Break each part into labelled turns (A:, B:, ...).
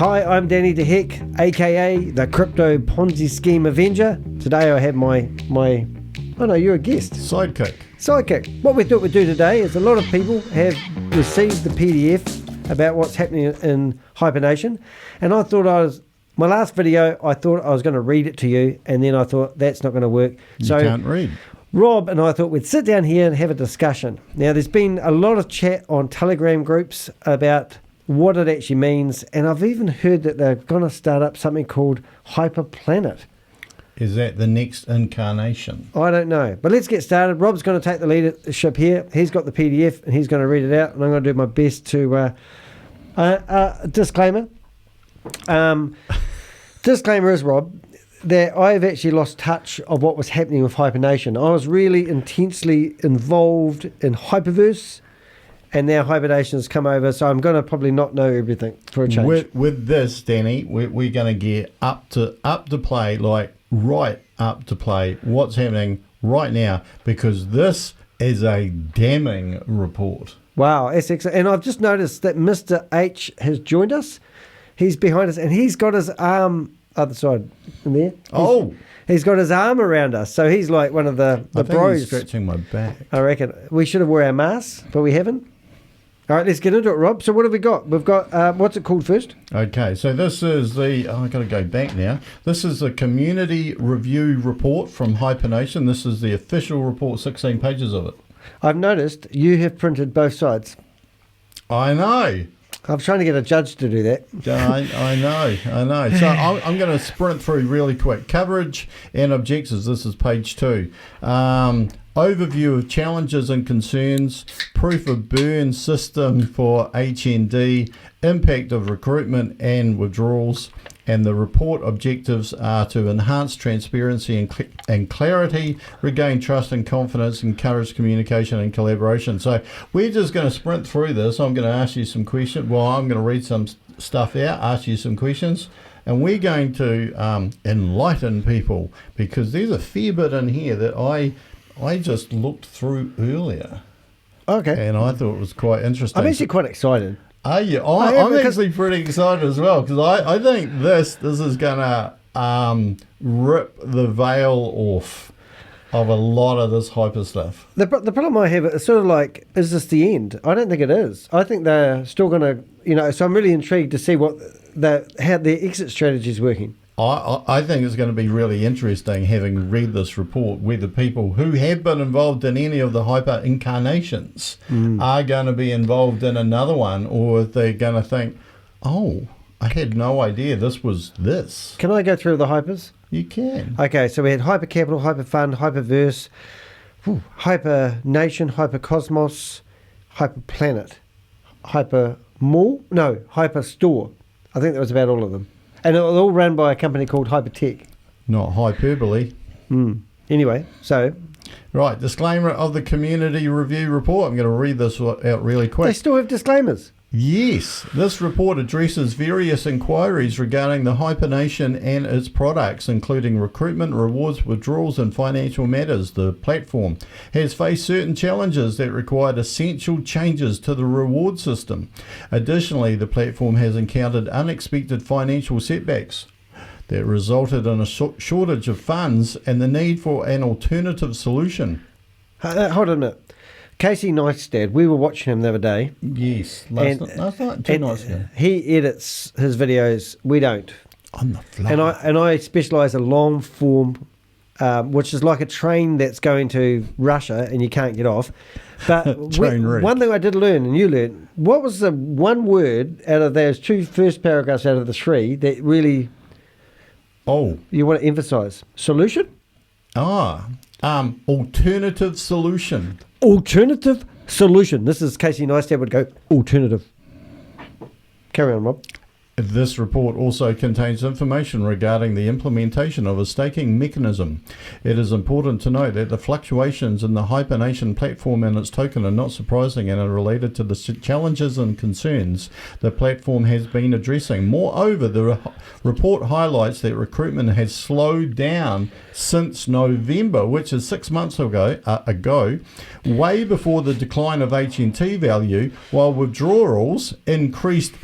A: Hi, I'm Danny DeHeck, aka the Crypto Ponzi Scheme Avenger. Today I have my oh no, you're a guest. Sidekick. What we thought we'd do today is a lot of people have received the PDF about what's happening in HyperNation, and I thought my last video, I thought I was going to read it to you, and then I thought that's not going to work.
B: You can't read.
A: Rob and I thought we'd sit down here and have a discussion. Now, there's been a lot of chat on Telegram groups about what it actually means, and I've even heard that they're going to start up something called HyperPlanet.
B: Is that the next incarnation?
A: I don't know, but let's get started. Rob's going to take the leadership here. He's got the PDF, and he's going to read it out, and I'm going to do my best to... disclaimer. Disclaimer is, Rob, that I've actually lost touch of what was happening with HyperNation. I was really intensely involved in HyperVerse, and now HyperNation has come over, so I'm going to probably not know everything for a change.
B: With this, Danny, we're going to get up to play, like right up to play what's happening right now, because this is a damning report.
A: Wow, that's excellent. And I've just noticed that Mr. H has joined us. He's behind us, and he's got his arm other side in there. He's got his arm around us, so he's like one of the
B: I think
A: bros.
B: He's scratching my back.
A: I reckon we should have wore our masks, but we haven't. All right, let's get into it, Rob. So what have we got? We've got, what's it called first?
B: Okay, so this is I've got to go back now. This is the community review report from HyperNation. This is the official report, 16 pages of it.
A: I've noticed you have printed both sides.
B: I know.
A: I'm trying to get a judge to do that.
B: I know. So I'm going to sprint through really quick. Coverage and objectives. This is page 2. Overview of challenges and concerns, proof of burn system for HND, impact of recruitment and withdrawals, and the report objectives are to enhance transparency and clarity, regain trust and confidence, encourage communication and collaboration. So we're just going to sprint through this. I'm going to ask you some questions. Well, I'm going to read some stuff out, ask you some questions, and we're going to enlighten people, because there's a fair bit in here that I just looked through earlier.
A: Okay.
B: And I thought it was quite interesting.
A: I'm actually quite excited.
B: Are you? I'm actually pretty excited as well, because I think this is going to rip the veil off of a lot of this hyper stuff.
A: The problem I have is sort of like, is this the end? I don't think it is. I think they're still going to, so I'm really intrigued to see how their exit strategy is working.
B: I think it's going to be really interesting, having read this report, whether people who have been involved in any of the hyper incarnations are going to be involved in another one, or if they're going to think, oh, I had no idea this was this.
A: Can I go through the hypers?
B: You can.
A: Okay, so we had Hyper Capital, Hyper Fund, HyperVerse, HyperNation, HyperCosmos, HyperPlanet, HyperStore. I think that was about all of them. And it was all run by a company called Hypertech.
B: Not hyperbole.
A: Anyway, so...
B: Right, disclaimer of the community review report. I'm going to read this out really quick.
A: They still have disclaimers.
B: Yes, this report addresses various inquiries regarding the HyperNation and its products, including recruitment, rewards, withdrawals, and financial matters. The platform has faced certain challenges that required essential changes to the reward system. Additionally, the platform has encountered unexpected financial setbacks that resulted in a shortage of funds and the need for an alternative solution.
A: Hold on a minute. Casey Neistat, we were watching him the other day.
B: Yes, last night, 2 nights ago.
A: He edits his videos. We don't.
B: On the fly.
A: And I specialise in long form, which is like a train that's going to Russia and you can't get off. But one thing I did learn, and you learned, what was the one word out of those 2 first paragraphs out of the 3 that really you want to emphasise? Solution?
B: Alternative solution.
A: Alternative solution. This is Casey Neistat would go, alternative. Carry on, Rob.
B: This report also contains information regarding the implementation of a staking mechanism. It is important to note that the fluctuations in the HyperNation platform and its token are not surprising and are related to the challenges and concerns the platform has been addressing. Moreover, the report highlights that recruitment has slowed down since November, which is 6 months ago, way before the decline of HNT value, while withdrawals increased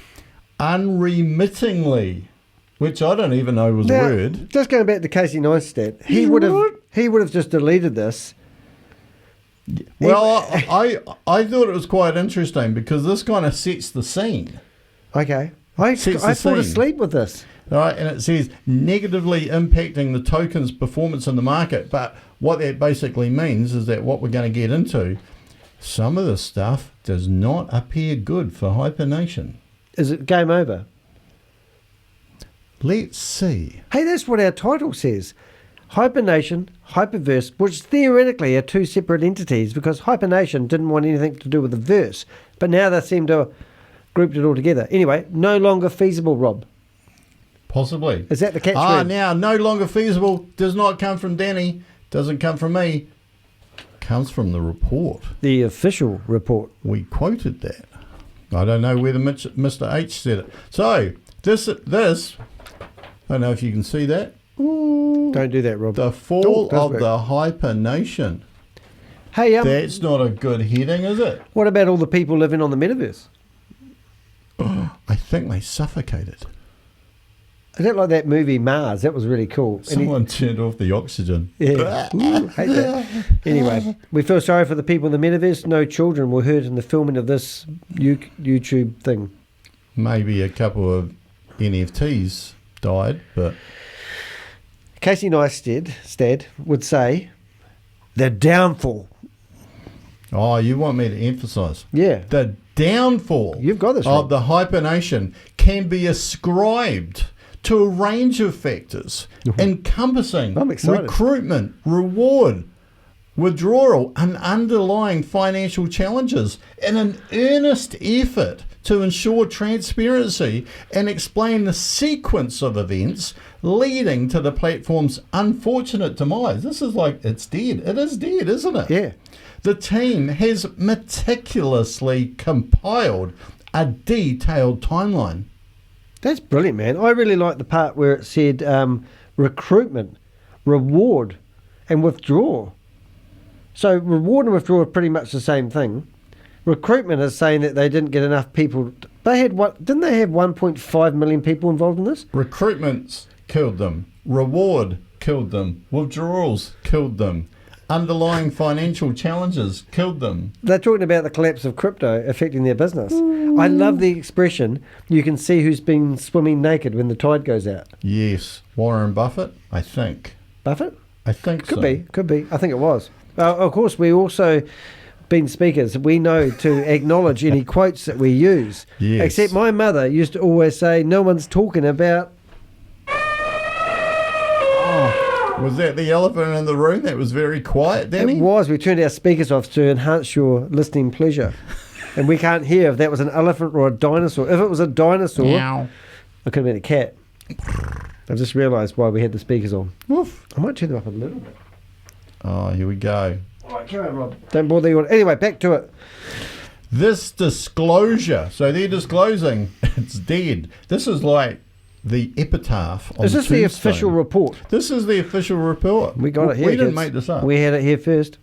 B: unremittingly, which I don't even know was a word.
A: Just going back to Casey Neistat, he would have just deleted this.
B: Well, I thought it was quite interesting because this kind of sets the scene.
A: Okay. I fall asleep with this.
B: All right, and it says negatively impacting the token's performance in the market. But what that basically means is that what we're going to get into, some of this stuff does not appear good for HyperNation.
A: Is it game over?
B: Let's see.
A: Hey, that's what our title says. HyperNation, HyperVerse, which theoretically are two separate entities because HyperNation didn't want anything to do with the verse, but now they seem to have grouped it all together. Anyway, no longer feasible, Rob.
B: Possibly.
A: Is that the catchword?
B: Now, no longer feasible does not come from Danny, doesn't come from me, comes from the report.
A: The official report.
B: We quoted that. I don't know whether Mr. H said it. So, this, I don't know if you can see that.
A: Ooh. Don't do that, Rob.
B: The fall of the HyperNation.
A: Hey,
B: that's not a good heading, is it?
A: What about all the people living on the metaverse?
B: I think they suffocated.
A: Is that like that movie Mars? That was really cool.
B: Someone turned off the oxygen.
A: Yeah. Ooh, hate that. Anyway, we feel sorry for the people in the metaverse. No children were hurt in the filming of this YouTube thing.
B: Maybe a couple of NFTs died, but...
A: Casey Neistat would say, the downfall.
B: Oh, you want me to emphasise?
A: Yeah.
B: The downfall
A: You've got this,
B: of the HyperNation can be ascribed to a range of factors encompassing recruitment, reward, withdrawal, and underlying financial challenges in an earnest effort to ensure transparency and explain the sequence of events leading to the platform's unfortunate demise. This is like, it's dead. It is dead, isn't it?
A: Yeah.
B: The team has meticulously compiled a detailed timeline.
A: That's brilliant, man. I really like the part where it said recruitment, reward, and withdrawal. So reward and withdrawal are pretty much the same thing. Recruitment is saying that they didn't get enough people. They had what? Didn't they have 1.5 million people involved in this?
B: Recruitments killed them. Reward killed them. Withdrawals killed them. Underlying financial challenges killed them.
A: They're talking about the collapse of crypto affecting their business. I love the expression, you can see who's been swimming naked when the tide goes out.
B: Yes. Warren Buffett, I think.
A: Buffett?
B: I think
A: Could be. I think it was. Of course, we also, being speakers, we know to acknowledge any quotes that we use.
B: Yes.
A: Except my mother used to always say, no one's talking about...
B: Was that the elephant in the room that was very quiet, Danny?
A: It was. We turned our speakers off to enhance your listening pleasure. And we can't hear if that was an elephant or a dinosaur. If it was a dinosaur,
B: Meow.
A: it could have been a cat. I've just realised why we had the speakers on.
B: Woof.
A: I might turn them up a little bit.
B: Oh, here we go.
A: All right, carry on, Rob. Don't bother you. Anyway, back to it.
B: This disclosure. So they're disclosing it's dead. This is like the epitaph on
A: Is this
B: Tuesday.
A: the official report?
B: This is the official report.
A: We got it here.
B: We didn't make this up.
A: We had it here first.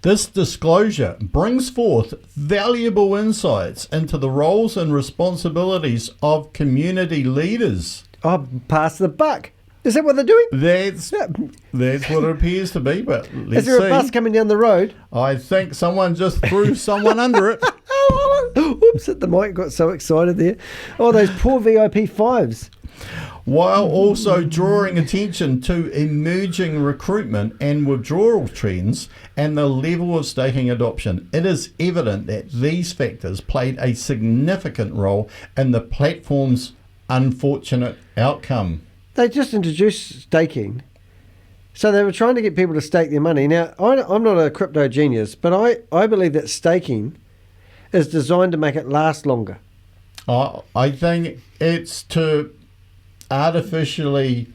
B: This disclosure brings forth valuable insights into the roles and responsibilities of community leaders.
A: Oh, pass the buck. Is that what they're doing?
B: That's what it appears to be, but let's see.
A: Is there a bus coming down the road?
B: I think someone just threw someone under it.
A: Oops, the mic got so excited there. Oh, those poor VIP fives.
B: While also drawing attention to emerging recruitment and withdrawal trends and the level of staking adoption, it is evident that these factors played a significant role in the platform's unfortunate outcome.
A: They just introduced staking. So they were trying to get people to stake their money. Now, I'm not a crypto genius, but I believe that staking is designed to make it last longer.
B: I think it's to artificially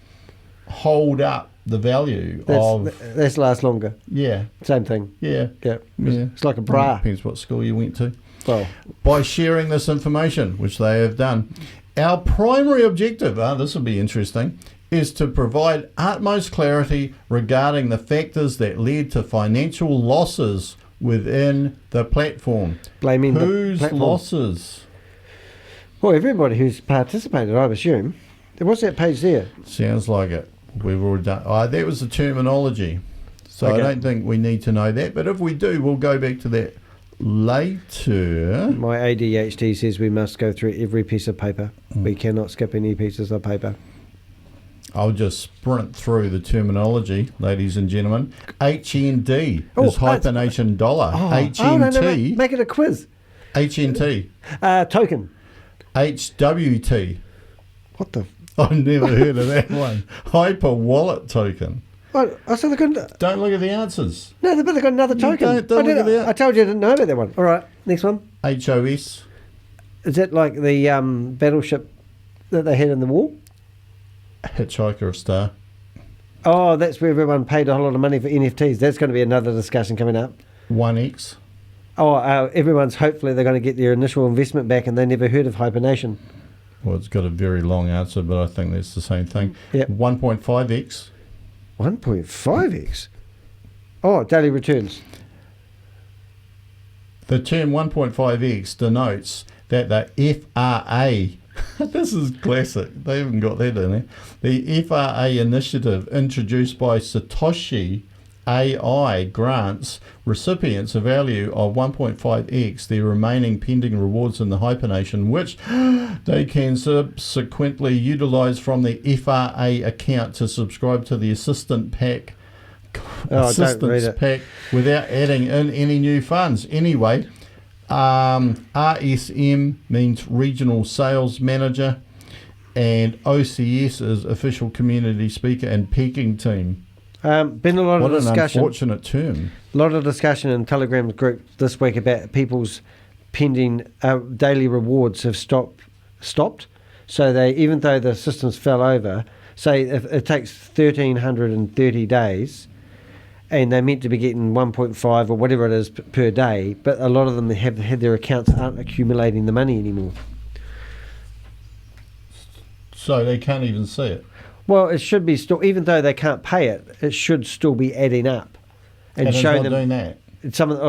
B: hold up the value
A: That's last longer.
B: Yeah.
A: Same thing.
B: Yeah.
A: Yeah. It's like a bra.
B: Depends what school you went to.
A: Well,
B: by sharing this information, which they have done. Our primary objective, this will be interesting, is to provide utmost clarity regarding the factors that led to financial losses within the platform.
A: Blaming
B: whose
A: the platform.
B: losses?
A: Well, everybody who's participated, I assume. What's that page there?
B: Sounds like it. We've already done. That was the terminology. So okay. I don't think we need to know that. But if we do, we'll go back to that later.
A: My ADHD says we must go through every piece of paper. We cannot skip any pieces of paper.
B: I'll just sprint through the terminology, ladies and gentlemen. HND is HyperNation dollar. HNT.
A: No, make it a quiz.
B: HNT.
A: Token.
B: HWT.
A: What the?
B: I've never heard of that one. Hyper wallet token.
A: What? Don't
B: look at the answers.
A: No, but they've got another token.
B: Don't look at the
A: I told you I didn't know about that one. All right, next one.
B: HOS.
A: Is that like the battleship that they had in the war?
B: Hitchhiker Star.
A: Oh, that's where everyone paid a whole lot of money for NFTs. That's going to be another discussion coming up.
B: 1X.
A: Oh, everyone's hopefully they're going to get their initial investment back and they never heard of HyperNation.
B: Well, it's got a very long answer, but I think that's the same thing.
A: Yep.
B: 1.5X.
A: 1.5X? Oh, daily returns.
B: The term 1.5X denotes that the FRA, this is classic, they haven't got that in there, the FRA initiative introduced by Satoshi AI grants recipients a value of 1.5x their remaining pending rewards in the HyperNation, which they can subsequently utilize from the FRA account to subscribe to the assistance pack without adding in any new funds. Anyway, RSM means Regional Sales Manager, and OCS is Official Community Speaker and Peaking Team.
A: Been a lot of discussion.
B: What an unfortunate term.
A: A lot of discussion in Telegram group this week about people's pending daily rewards have stopped. So they, even though the systems fell over, say if it takes 1,330 days, and they're meant to be getting 1.5 or whatever it is per day, but a lot of them have had their accounts aren't accumulating the money anymore.
B: So they can't even see it.
A: Well, it should be still, even though they can't pay it, it should still be adding up and showing them.
B: Doing that.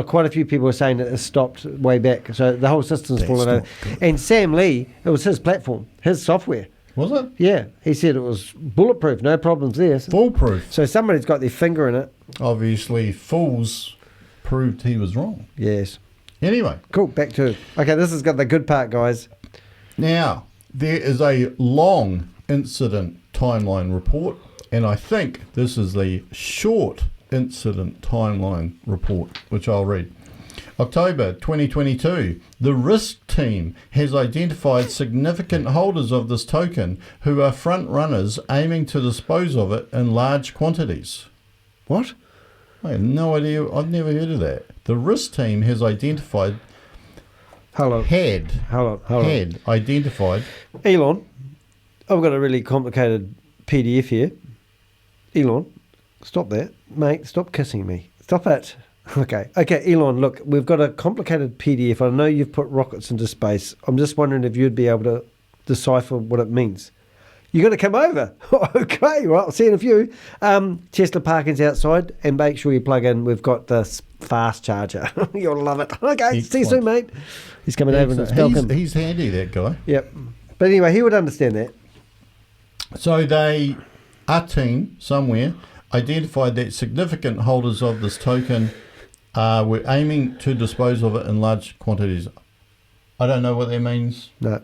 A: Quite a few people are saying that it stopped way back, so the whole system's fallen over. And Sam Lee, it was his platform, his software.
B: Was it?
A: Yeah, he said it was bulletproof, no problems there.
B: Foolproof.
A: So somebody's got their finger in it.
B: Obviously, fools proved he was wrong.
A: Yes.
B: Anyway.
A: Cool, back to, okay, this has got the good part, guys.
B: Now, there is a long incident timeline report, and I think this is the short incident timeline report, which I'll read. October 2022, the risk team has identified significant holders of this token who are front runners aiming to dispose of it in large quantities.
A: What?
B: I have no idea. I've never heard of that. The risk team has identified. Identified.
A: Elon, I've got a really complicated PDF here. Elon, stop that. Mate, stop kissing me. Stop it. Okay, Elon, look, we've got a complicated PDF. I know you've put rockets into space. I'm just wondering if you'd be able to decipher what it means. You got to come over. Okay, well, I'll see you in a few. Tesla parking's outside, and make sure you plug in. We've got the fast charger. You'll love it. Okay, see you soon, mate. He's coming over in his Falcon.
B: He's handy, that guy.
A: Yep. But anyway, he would understand that.
B: So our team somewhere identified that significant holders of this token were aiming to dispose of it in large quantities. I don't know what that means.
A: No.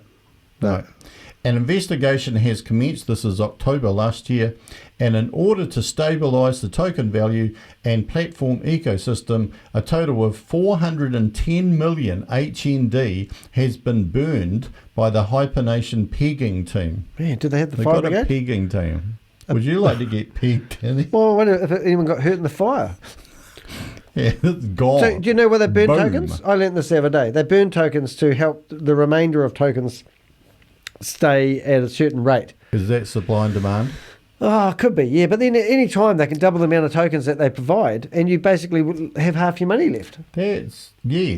B: An investigation has commenced. This is October last year. And in order to stabilise the token value and platform ecosystem, a total of 410 million HND has been burned by the HyperNation pegging team.
A: Man, do they have the fire brigade?
B: They've got a pegging team. Would you like to get pegged, Kenny?
A: Well, I wonder if anyone got hurt in the fire.
B: Yeah, it's gone.
A: So, do you know why they burn tokens? I learnt this the other day. They burn tokens to help the remainder of tokens stay at a certain rate.
B: Is that supply and demand?
A: Oh, could be, yeah. But then at any time they can double the amount of tokens that they provide, and you basically will have half your money left.
B: Yes.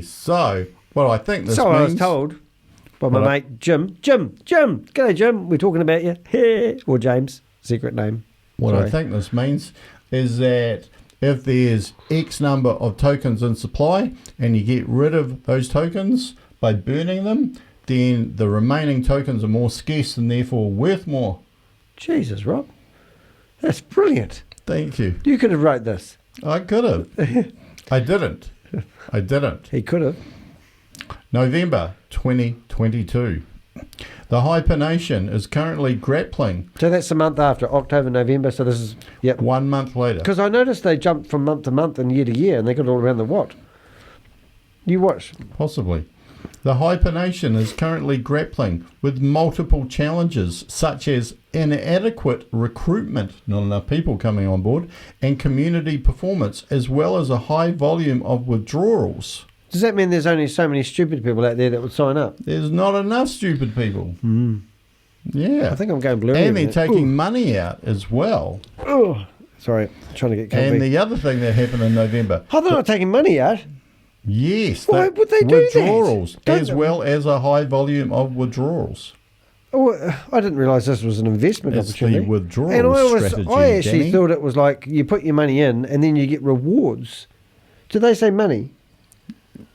B: So, what I think this means...
A: I was told by my mate Jim. G'day, Jim. We're talking about you. Or James, secret name.
B: I think this means is that if there's X number of tokens in supply and you get rid of those tokens by burning them, then the remaining tokens are more scarce and therefore worth more.
A: Jesus, Rob. That's brilliant.
B: Thank you.
A: You could have wrote this.
B: I could have. I didn't.
A: He could have.
B: November 2022. The HyperNation is currently grappling.
A: So that's the month after, October, November. So this is,
B: 1 month later.
A: Because I noticed they jumped from month to month and year to year, and they got all around the what? You watch.
B: Possibly. The HyperNation is currently grappling with multiple challenges, such as inadequate recruitment, not enough people coming on board, and community performance, as well as a high volume of withdrawals.
A: Does that mean there's only so many stupid people out there that would sign up?
B: There's not enough stupid people. Yeah.
A: I think I'm going blurry.
B: And they're taking money out as well.
A: Oh, sorry. I'm trying to get comfy.
B: And the other thing that happened in November.
A: Oh, they're not taking money out?
B: Yes.
A: Why would they do
B: withdrawals,
A: that?
B: as well as a high volume of withdrawals.
A: Oh, I didn't realise this was an investment opportunity.
B: The withdrawal strategy,
A: I actually
B: Danny.
A: thought it was like you put your money in and then you get rewards. Did they say money?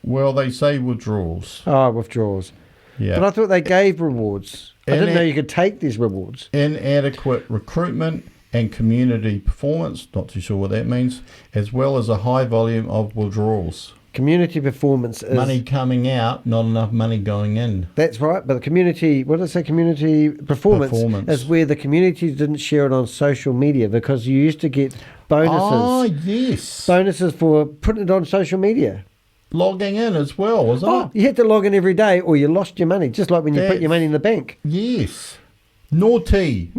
B: Well, they say withdrawals.
A: Oh, withdrawals.
B: Yeah.
A: But I thought they gave rewards. I didn't know you could take these rewards.
B: Inadequate recruitment and community performance, not too sure what that means, as well as a high volume of withdrawals.
A: Community performance is...
B: Money coming out, not enough money going in.
A: That's right, but the community... What did I say? Community performance is where the community didn't share it on social media because you used to get bonuses.
B: Oh, yes.
A: Bonuses for putting it on social media.
B: Logging in as well, wasn't it?
A: You had to log in every day or you lost your money, just like when you put your money in the bank.
B: Yes. Naughty.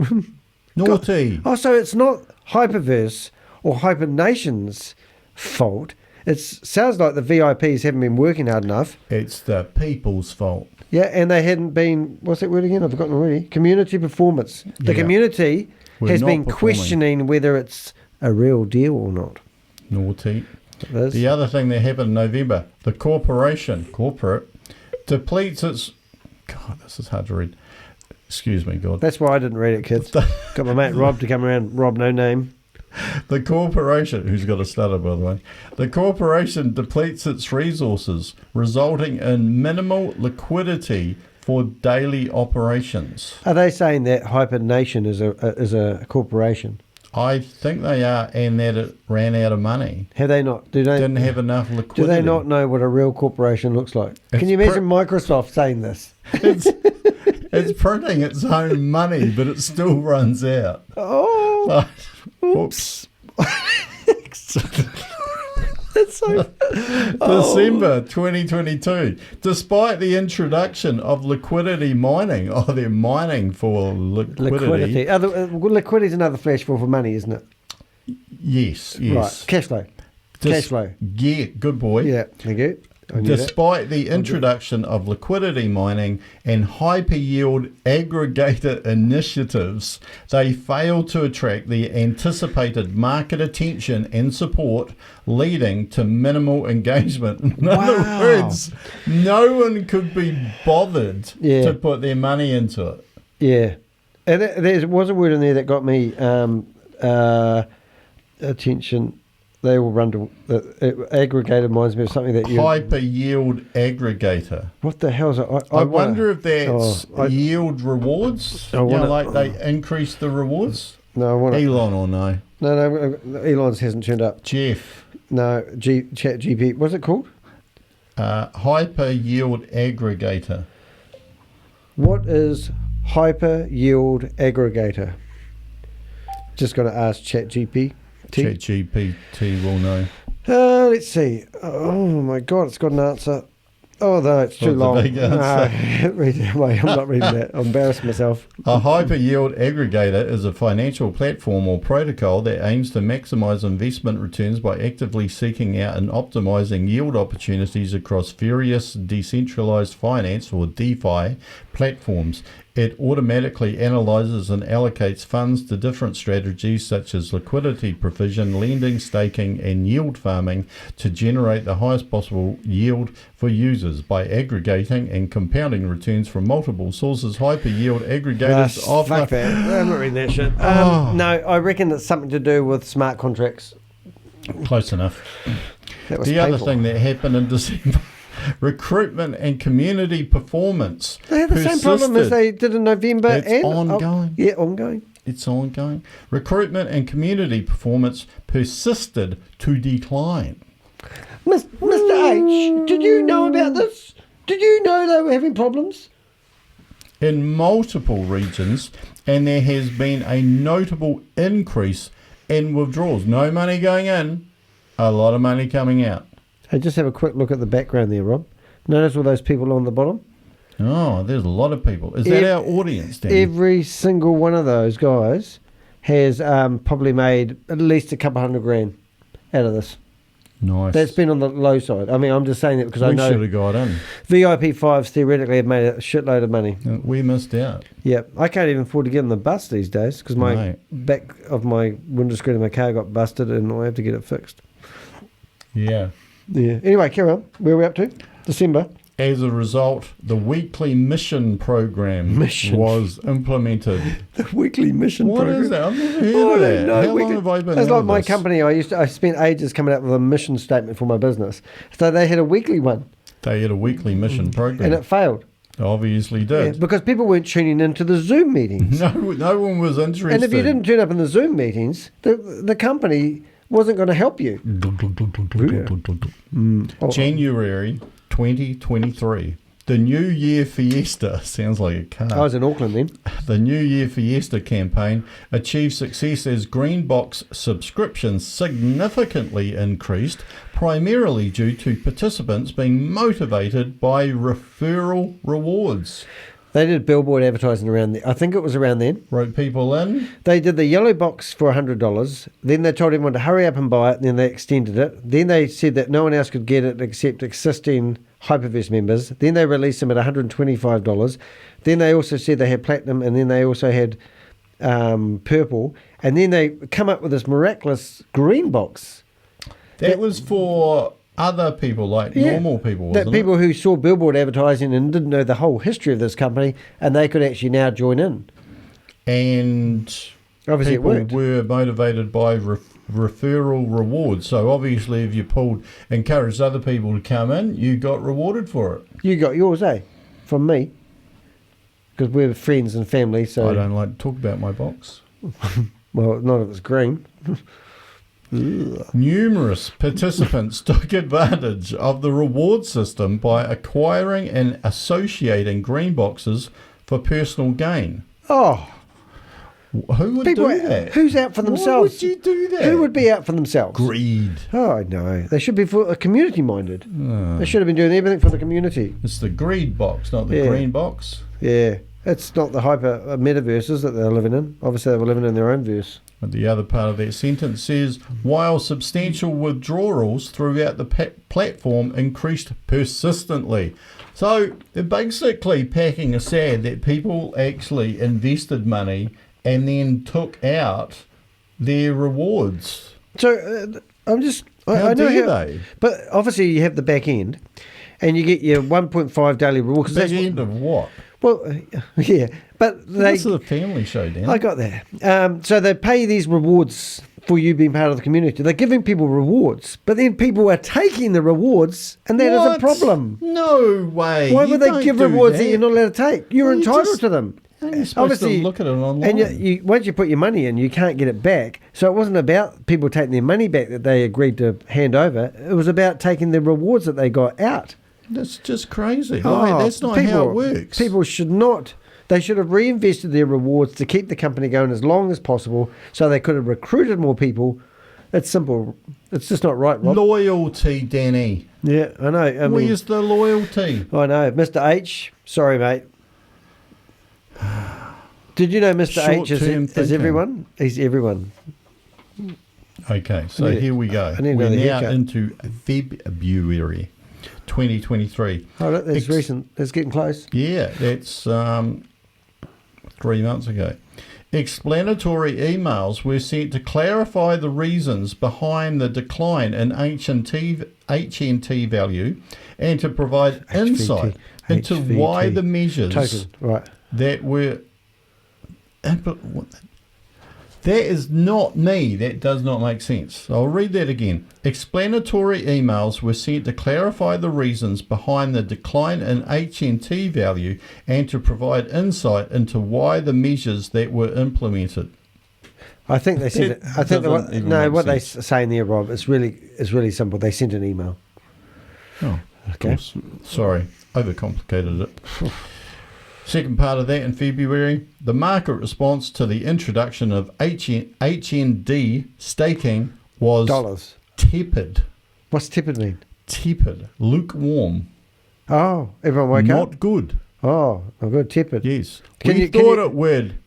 B: Naughty.
A: Oh, so it's not HyperVerse or HyperNation's fault. It sounds like the VIPs haven't been working hard enough.
B: It's the people's fault.
A: Yeah, and they hadn't been, what's that word again? I've forgotten already. Community performance. The community has been questioning whether it's a real deal or not.
B: Naughty. The other thing that happened in November, the corporate, depletes its... God, this is hard to read. Excuse me, God.
A: That's why I didn't read it, kids. Got my mate Rob to come around. Rob, no name.
B: The corporation, who's got a stutter, by the way, the corporation depletes its resources, resulting in minimal liquidity for daily operations.
A: Are they saying that HyperNation is a corporation?
B: I think they are, and that it ran out of money.
A: Have they not?
B: Didn't have enough liquidity.
A: Do they not know what a real corporation looks like? Can you imagine Microsoft saying this?
B: It's printing its own money, but it still runs out.
A: Oh,
B: oops.
A: That's so...
B: December 2022. Despite the introduction of liquidity mining, they're mining for liquidity.
A: Liquidity is another flash for money, isn't it?
B: Yes.
A: Right, cash flow. Cash flow.
B: Yeah, good boy.
A: Yeah, thank you.
B: Despite the introduction of liquidity mining and hyper-yield aggregator initiatives, they failed to attract the anticipated market attention and support, leading to minimal engagement. In other words, no one could be bothered to put their money into it.
A: Yeah. And there was a word in there that got me attention. They all run to aggregator reminds me of something that you...
B: Hyper-yield aggregator.
A: What the hell is it?
B: I wonder if that's yield rewards. Like they increase the rewards.
A: No, I want
B: Elon or no?
A: No, Elon's hasn't turned up.
B: Jeff.
A: No, Chat GP. What's it called?
B: Hyper-yield aggregator.
A: What is hyper-yield aggregator? Just going to ask Chat GP.
B: ChatGPT will know.
A: Let's see. Oh my God, it's got an answer. Oh, no, it's too long.
B: Wait, I'm
A: not reading that. I'm embarrassing myself.
B: A hyper-yield aggregator is a financial platform or protocol that aims to maximize investment returns by actively seeking out and optimizing yield opportunities across various decentralized finance or DeFi platforms. It automatically analyzes and allocates funds to different strategies such as liquidity provision, lending, staking, and yield farming to generate the highest possible yield for users by aggregating and compounding returns from multiple sources. Hyper-yield aggregators offer...
A: Fuck that. I'm not reading that shit. No, I reckon it's something to do with smart contracts.
B: Close enough.
A: That was
B: the
A: painful.
B: other thing that happened in December... Recruitment and community performance.
A: They had the same problem as they did in November.
B: It's ongoing.
A: Yeah, ongoing.
B: It's ongoing. Recruitment and community performance persisted to decline.
A: Mr. H, did you know about this? Did you know they were having problems?
B: In multiple regions, and there has been a notable increase in withdrawals. No money going in, a lot of money coming out.
A: Hey, just have a quick look at the background there, Rob. Notice all those people on the bottom?
B: Oh, there's a lot of people. Is that our audience, Dan?
A: Every single one of those guys has probably made at least a couple $100,000 out of this.
B: Nice.
A: That's been on the low side. I mean, I'm just saying that because I know
B: we should have got in.
A: VIP 5s theoretically have made a shitload of money.
B: We missed out.
A: Yeah, I can't even afford to get on the bus these days because my back of my window screen of my car got busted and I have to get it fixed.
B: Yeah.
A: Yeah. Anyway, carry on. Where are we up to? December.
B: As a result, the weekly mission program was implemented.
A: The weekly mission program?
B: What is that? I've never heard of that. How long have I been
A: That's like my company. I spent ages coming up with a mission statement for my business. So they had a weekly one.
B: They had a weekly mission program.
A: And it failed.
B: Obviously did.
A: Yeah, because people weren't tuning into the Zoom meetings.
B: No one was interested.
A: And if you didn't turn up in the Zoom meetings, the company wasn't going to help you.
B: January 2023. The New Year Fiesta, sounds like a car.
A: I was in Auckland then.
B: The New Year Fiesta campaign achieved success as Greenbox subscriptions significantly increased, primarily due to participants being motivated by referral rewards.
A: They did billboard advertising around there. I think it was around then.
B: Wrote people in.
A: They did the yellow box for $100. Then they told everyone to hurry up and buy it. And then they extended it. Then they said that no one else could get it except existing HyperVerse members. Then they released them at $125. Then they also said they had platinum. And then they also had purple. And then they come up with this miraculous green box.
B: That was for other people, like normal people, wasn't
A: people who saw billboard advertising and didn't know the whole history of this company, and they could actually now join in.
B: And
A: obviously
B: people
A: it worked.
B: Were motivated by referral rewards. So obviously if you encouraged other people to come in, you got rewarded for it.
A: You got yours, from me. Because we're friends and family. So
B: I don't like to talk about my box.
A: Well, not if it's green.
B: Numerous participants took advantage of the reward system by acquiring and associating green boxes for personal gain.
A: Oh.
B: Who would do that?
A: Who's out for themselves?
B: Why would you do that?
A: Who would be out for themselves?
B: Greed.
A: Oh, no. They should be community-minded. They should have been doing everything for the community.
B: It's the greed box, not the green box.
A: Yeah. It's not the hyper metaverses that they're living in. Obviously, they were living in their own verse.
B: But the other part of that sentence says, while substantial withdrawals throughout the platform increased persistently. So they're basically packing a sad that people actually invested money and then took out their rewards.
A: So I'm just...
B: I know they?
A: But obviously you have the back end and you get your 1.5 daily reward.
B: Back end of what?
A: Well, yeah, but
B: this is a family show, Dan.
A: I got that. So they pay these rewards for you being part of the community. They're giving people rewards, but then people are taking the rewards, and that is a problem.
B: No way.
A: Why would they give rewards that you're not allowed to take? You're entitled to them.
B: You're supposed to look at it online.
A: And once you put your money in, you can't get it back. So it wasn't about people taking their money back that they agreed to hand over. It was about taking the rewards that they got out.
B: That's just crazy. That's not how it works.
A: People should not. They should have reinvested their rewards to keep the company going as long as possible so they could have recruited more people. It's simple. It's just not right, Rob.
B: Loyalty, Danny.
A: Yeah, I know.
B: Where's the loyalty?
A: I know. Mr. H, sorry, mate. Did you know Mr. H is everyone? He's everyone.
B: Okay, so here we go. We're now into February 2023.
A: Oh, that's recent. It's getting close.
B: Yeah, that's 3 months ago. Explanatory emails were sent to clarify the reasons behind the decline in HNT value and to provide insight into why the measures that were That is not me. That does not make sense. I'll read that again. Explanatory emails were sent to clarify the reasons behind the decline in HNT value and to provide insight into why the measures that were implemented.
A: I think they sent it. I think what they say in there, Rob, it's really simple. They sent an email.
B: Oh, okay. Sorry, overcomplicated it. Second part of that in February, the market response to the introduction of HND staking was
A: dollars.
B: Tepid.
A: What's tepid mean?
B: Tepid, lukewarm.
A: Oh, everyone woke up?
B: Not good.
A: Oh, not good, tepid.
B: Yes. We thought it would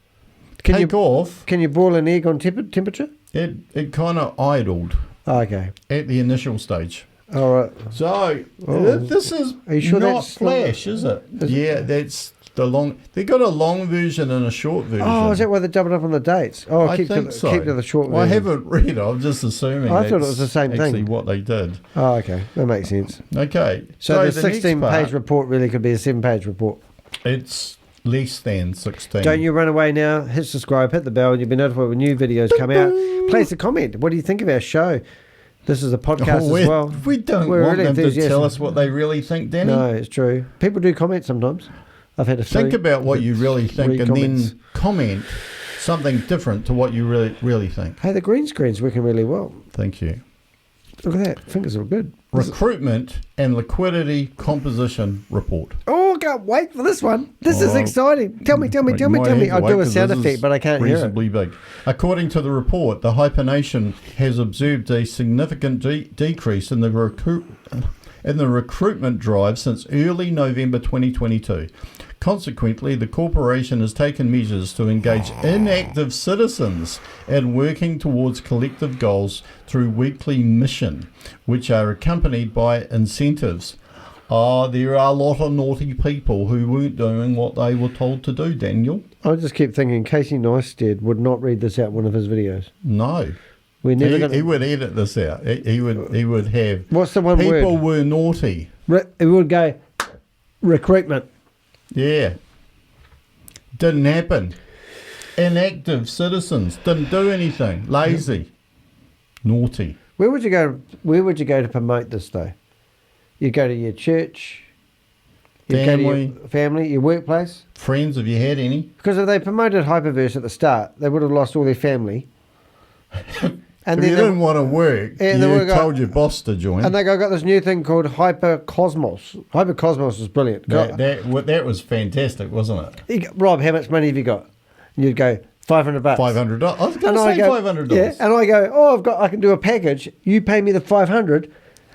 B: take off.
A: Can you boil an egg on tepid temperature?
B: It kind of idled.
A: Oh, okay.
B: At the initial stage.
A: All right.
B: So, this is not Flash, is it? Yeah, that's... They got a long version and a short version.
A: Oh, is that why they doubled up on the dates? Oh,
B: I think so.
A: Keep to the short version.
B: Well, I haven't read it. I'm just assuming.
A: I thought it was the same thing.
B: Actually, what they did.
A: Oh, okay, that makes sense.
B: Okay,
A: so the 16-page report really could be a 7-page report.
B: It's less than 16.
A: Don't you run away now. Hit subscribe, hit the bell, and you'll be notified when new videos come out. Place a comment. What do you think of our show? This is a podcast as well.
B: We don't want them to tell us what they really think, Danny.
A: No, it's true. People do comment sometimes. I've had
B: think about what you really think and then comment something different to what you really think.
A: Hey, the green screen's working really well.
B: Thank you.
A: Look at that. Fingers are good.
B: Recruitment and liquidity composition report.
A: Oh, I can't wait for this one. This is exciting. Tell me. I'll do a sound effect, but I can't hear it.
B: Reasonably big. According to the report, the HyperNation has observed a significant decrease in the recruitment drive since early November 2022. Consequently, the corporation has taken measures to engage inactive citizens in working towards collective goals through weekly mission, which are accompanied by incentives. There are a lot of naughty people who weren't doing what they were told to do, Daniel.
A: I just keep thinking Casey Neistat would not read this out in one of his videos.
B: No. He would edit this out. He would have...
A: What's the one word?
B: People were naughty.
A: It would go recruitment.
B: Yeah. Didn't happen. Inactive citizens. Didn't do anything. Lazy. Naughty.
A: Where would you go to promote this though? You go to your church, family, your workplace?
B: Friends, have you had any?
A: Because if they promoted HyperVerse at the start, they would have lost all their family.
B: And if you didn't want to work, you told your boss to join.
A: And they got this new thing called HyperCosmos. HyperCosmos is brilliant.
B: That was fantastic, wasn't it?
A: Rob, how much money have you got? And you'd go, $500.
B: $500. I was going to say $500.
A: Yeah, and I go, I can do a package. You pay me the $500,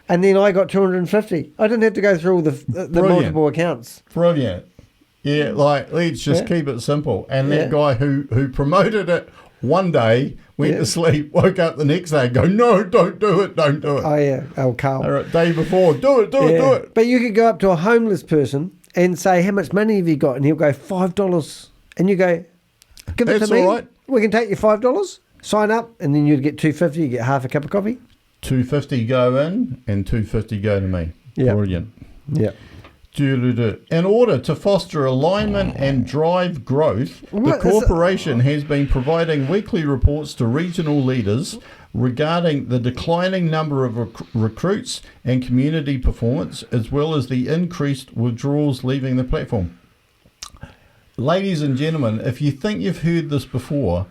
A: and then I got $250. I didn't have to go through all the multiple accounts.
B: Brilliant. Yeah, let's just keep it simple. And that guy who promoted it one day went to sleep, woke up the next day and go, no, don't do it.
A: Oh, yeah. Oh, Carl.
B: Or day before, do it.
A: But you could go up to a homeless person and say, how much money have you got? And he'll go, $5. And you go, give it to me. All right. We can take your $5, sign up, and then you'd get $2.50. You get half a cup of coffee.
B: $2.50 go in and $2.50 go to me.
A: Yeah.
B: Brilliant.
A: Yeah.
B: In order to foster alignment and drive growth, the corporation has been providing weekly reports to regional leaders regarding the declining number of recruits and community performance, as well as the increased withdrawals leaving the platform. Ladies and gentlemen, if you think you've heard this before,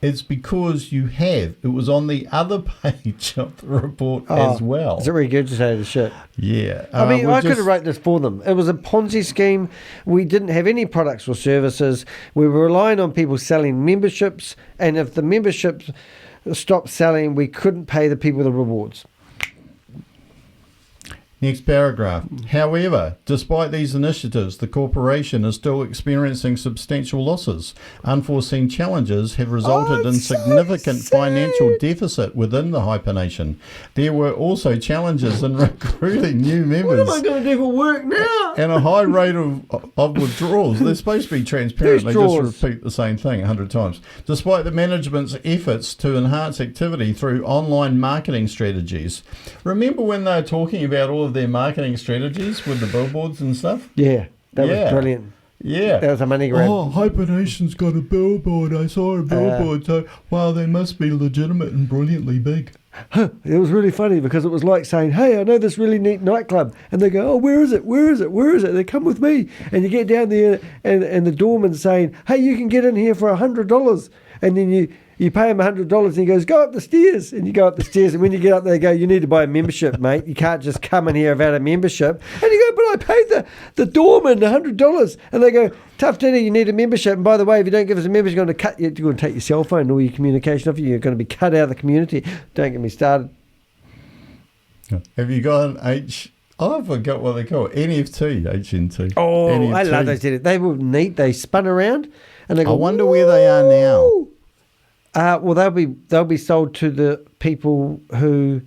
B: it's because you have. It was on the other page of the report as well.
A: It's really good to say the shit.
B: Yeah.
A: I mean, I could have wrote this for them. It was a Ponzi scheme. We didn't have any products or services. We were relying on people selling memberships. And if the memberships stopped selling, we couldn't pay the people the rewards.
B: Next paragraph. However, despite these initiatives, the corporation is still experiencing substantial losses. Unforeseen challenges have resulted in significant financial deficit within the HyperNation. There were also challenges in recruiting new members.
A: What am I going to do for work now?
B: And a high rate of withdrawals. They're supposed to be transparent. They just repeat the same thing 100 times. Despite the management's efforts to enhance activity through online marketing strategies. Remember when they were talking about all of their marketing strategies with the billboards and stuff?
A: Yeah, that was brilliant.
B: Yeah.
A: That was a money grab.
B: Oh, HyperNation's got a billboard. I saw a billboard. So, wow, they must be legitimate and brilliantly big.
A: It was really funny because it was like saying, hey, I know this really neat nightclub. And they go, oh, where is it? Where is it? Where is it? They come with me. And you get down there and the doorman's saying, hey, you can get in here for $100. And then you pay him $100 and he goes, go up the stairs. And you go up the stairs. And when you get up there, they go, you need to buy a membership, mate. You can't just come in here without a membership. And you go, but I paid the doorman $100. And they go, tough titty, you need a membership. And by the way, if you don't give us a membership, you're going to take your cell phone and all your communication off you. You're going to be cut out of the community. Don't get me started.
B: Have you got an I forgot what they call it. NFT, HNT.
A: Oh,
B: NFT.
A: I love those. They were neat. They spun around. And they go,
B: I wonder where they are now.
A: Well, they'll be sold to the people who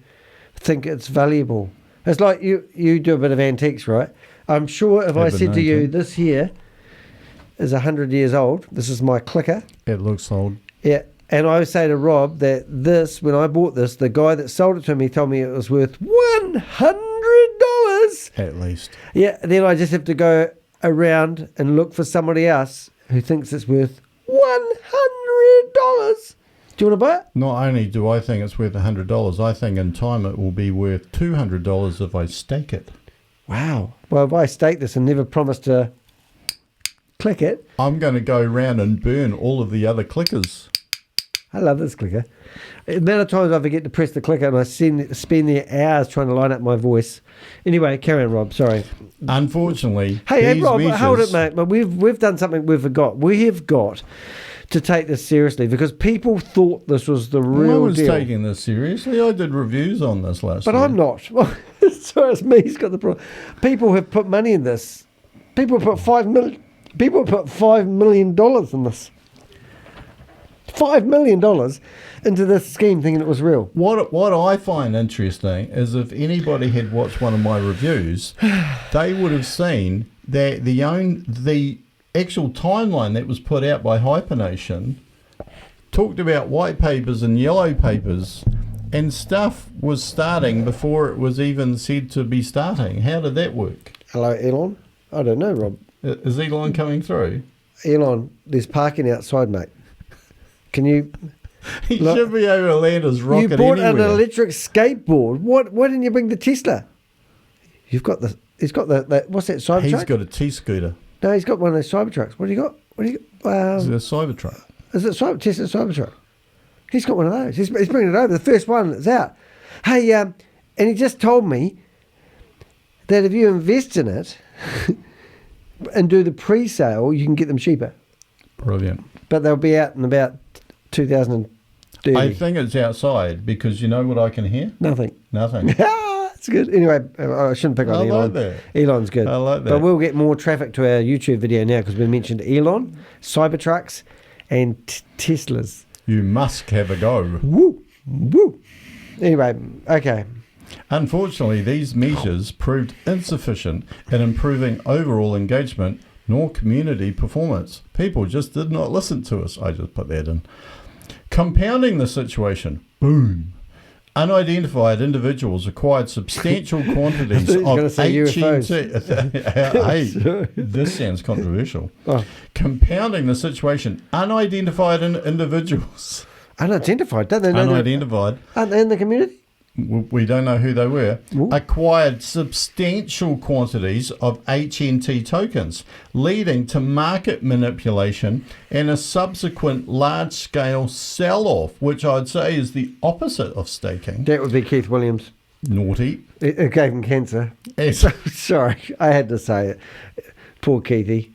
A: think it's valuable. It's like you do a bit of antiques, right? I'm sure if I said to you, this here is 100 years old. This is my clicker.
B: It looks old.
A: Yeah. And I would say to Rob that this, when I bought this, the guy that sold it to me told me it was worth $100.
B: At least.
A: Yeah. Then I just have to go around and look for somebody else who thinks it's worth $100. Do you want to buy it?
B: Not only do I think it's worth $100, I think in time it will be worth $200 if I stake it.
A: Wow. Well, if I stake this and never promise to click it,
B: I'm going to go around and burn all of the other clickers.
A: I love this clicker. The amount of times I forget to press the clicker and I spend the hours trying to line up my voice. Anyway, carry on, Rob. Sorry.
B: Unfortunately,
A: hey Rob, hold it, mate. But we've done something we forgot. We have got to take this seriously because people thought this was the real deal.
B: I was taking this seriously. I did reviews on this last year.
A: But I'm not. Well, so it's me who's got the problem. People have put money in this. People put $5 million in this. $5 million into this scheme thinking it was real.
B: What I find interesting is if anybody had watched one of my reviews, they would have seen that the actual timeline that was put out by HyperNation talked about white papers and yellow papers, and stuff was starting before it was even said to be starting. How did that work?
A: Hello, Elon? I don't know, Rob.
B: Is Elon coming through?
A: Elon, there's parking outside, mate. Can you...
B: He should be able to land his rocket anywhere. You bought
A: an electric skateboard. Why didn't you bring the Tesla? He's got the what's that, Cybertruck?
B: He's got a T-scooter.
A: No, he's got one of those Cybertrucks. What do you got?
B: Is it a Cybertruck?
A: Is it Tesla Cybertruck? He's got one of those. He's bringing it over. The first one that's out. Hey, and he just told me that if you invest in it and do the pre-sale, you can get them cheaper.
B: Brilliant.
A: But they'll be out in about 2030.
B: I think it's outside because you know what I can hear?
A: Nothing.
B: It's
A: good. Anyway, I shouldn't pick on Elon.
B: I like that.
A: Elon's good.
B: I like that.
A: But we'll get more traffic to our YouTube video now because we mentioned Elon, Cybertrucks, and Teslas.
B: You must have a go.
A: Woo! Woo! Anyway, okay.
B: Unfortunately, these measures proved insufficient in improving overall engagement nor community performance. People just did not listen to us. I just put that in. Compounding the situation, boom. Unidentified individuals acquired substantial quantities of HNT. Hey, this sounds controversial.
A: Oh.
B: Compounding the situation, unidentified individuals.
A: Unidentified? Don't they know?
B: Unidentified.
A: Aren't they in the community?
B: We don't know who they were.
A: Ooh.
B: Acquired substantial quantities of HNT tokens, leading to market manipulation and a subsequent large-scale sell-off, which I'd say is the opposite of staking.
A: That would be Keith Williams.
B: Naughty.
A: It gave him cancer.
B: Yes.
A: Sorry, I had to say it. Poor Keithy.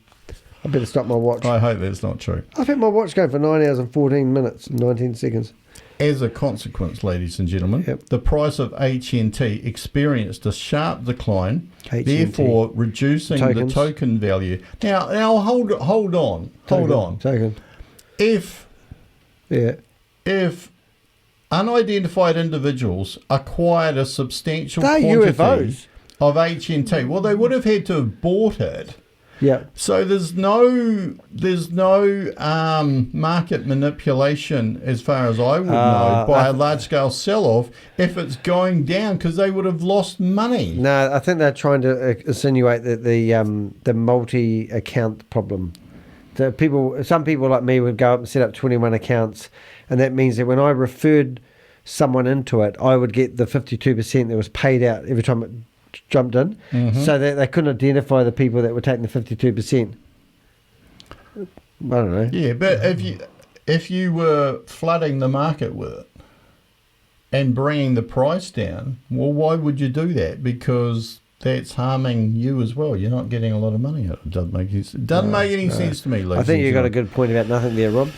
A: I better stop my watch.
B: I hope that's not true.
A: I've had my watch going for 9 hours and 14 minutes and 19 seconds.
B: As a consequence, ladies and gentlemen, the price of HNT experienced a sharp decline, therefore reducing the token value. Now hold on.
A: Token.
B: If unidentified individuals acquired a substantial quantity
A: UFOs.
B: of HNT, well, they would have had to have bought it
A: Yeah.
B: So there's no market manipulation, as far as I would know, by a large-scale sell-off if it's going down, because they would have lost money.
A: No, I think they're trying to insinuate that the multi-account problem. Some people like me would go up and set up 21 accounts, and that means that when I referred someone into it, I would get the 52% that was paid out every time it jumped in, so that they couldn't identify the people that were taking the 52%. I don't know.
B: Yeah, but if you were flooding the market with it and bringing the price down, well, why would you do that? Because that's harming you as well. You're not getting a lot of money out of it. Doesn't make any sense to me, Luke.
A: I think you got a good point about nothing there, Rob.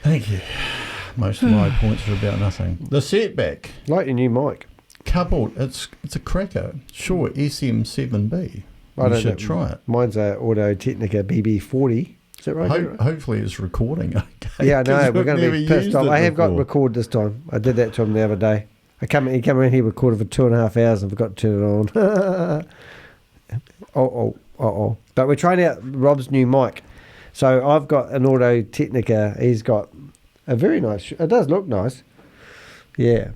B: Thank you. Most of my points are about nothing. The setback.
A: Like your new mic.
B: Coupled, it's a cracker. Sure, SM7B. You should try it.
A: Mine's a Audio Technica BB40. Is that right?
B: Hopefully it's recording. Okay.
A: Yeah, I know. We're going to be pissed off. I have got record this time. I did that to him the other day. He came around here, recorded for 2.5 hours, and forgot to turn it on. Oh. But we're trying out Rob's new mic. So I've got an Audio Technica. He's got a very nice. It does look nice. Yeah.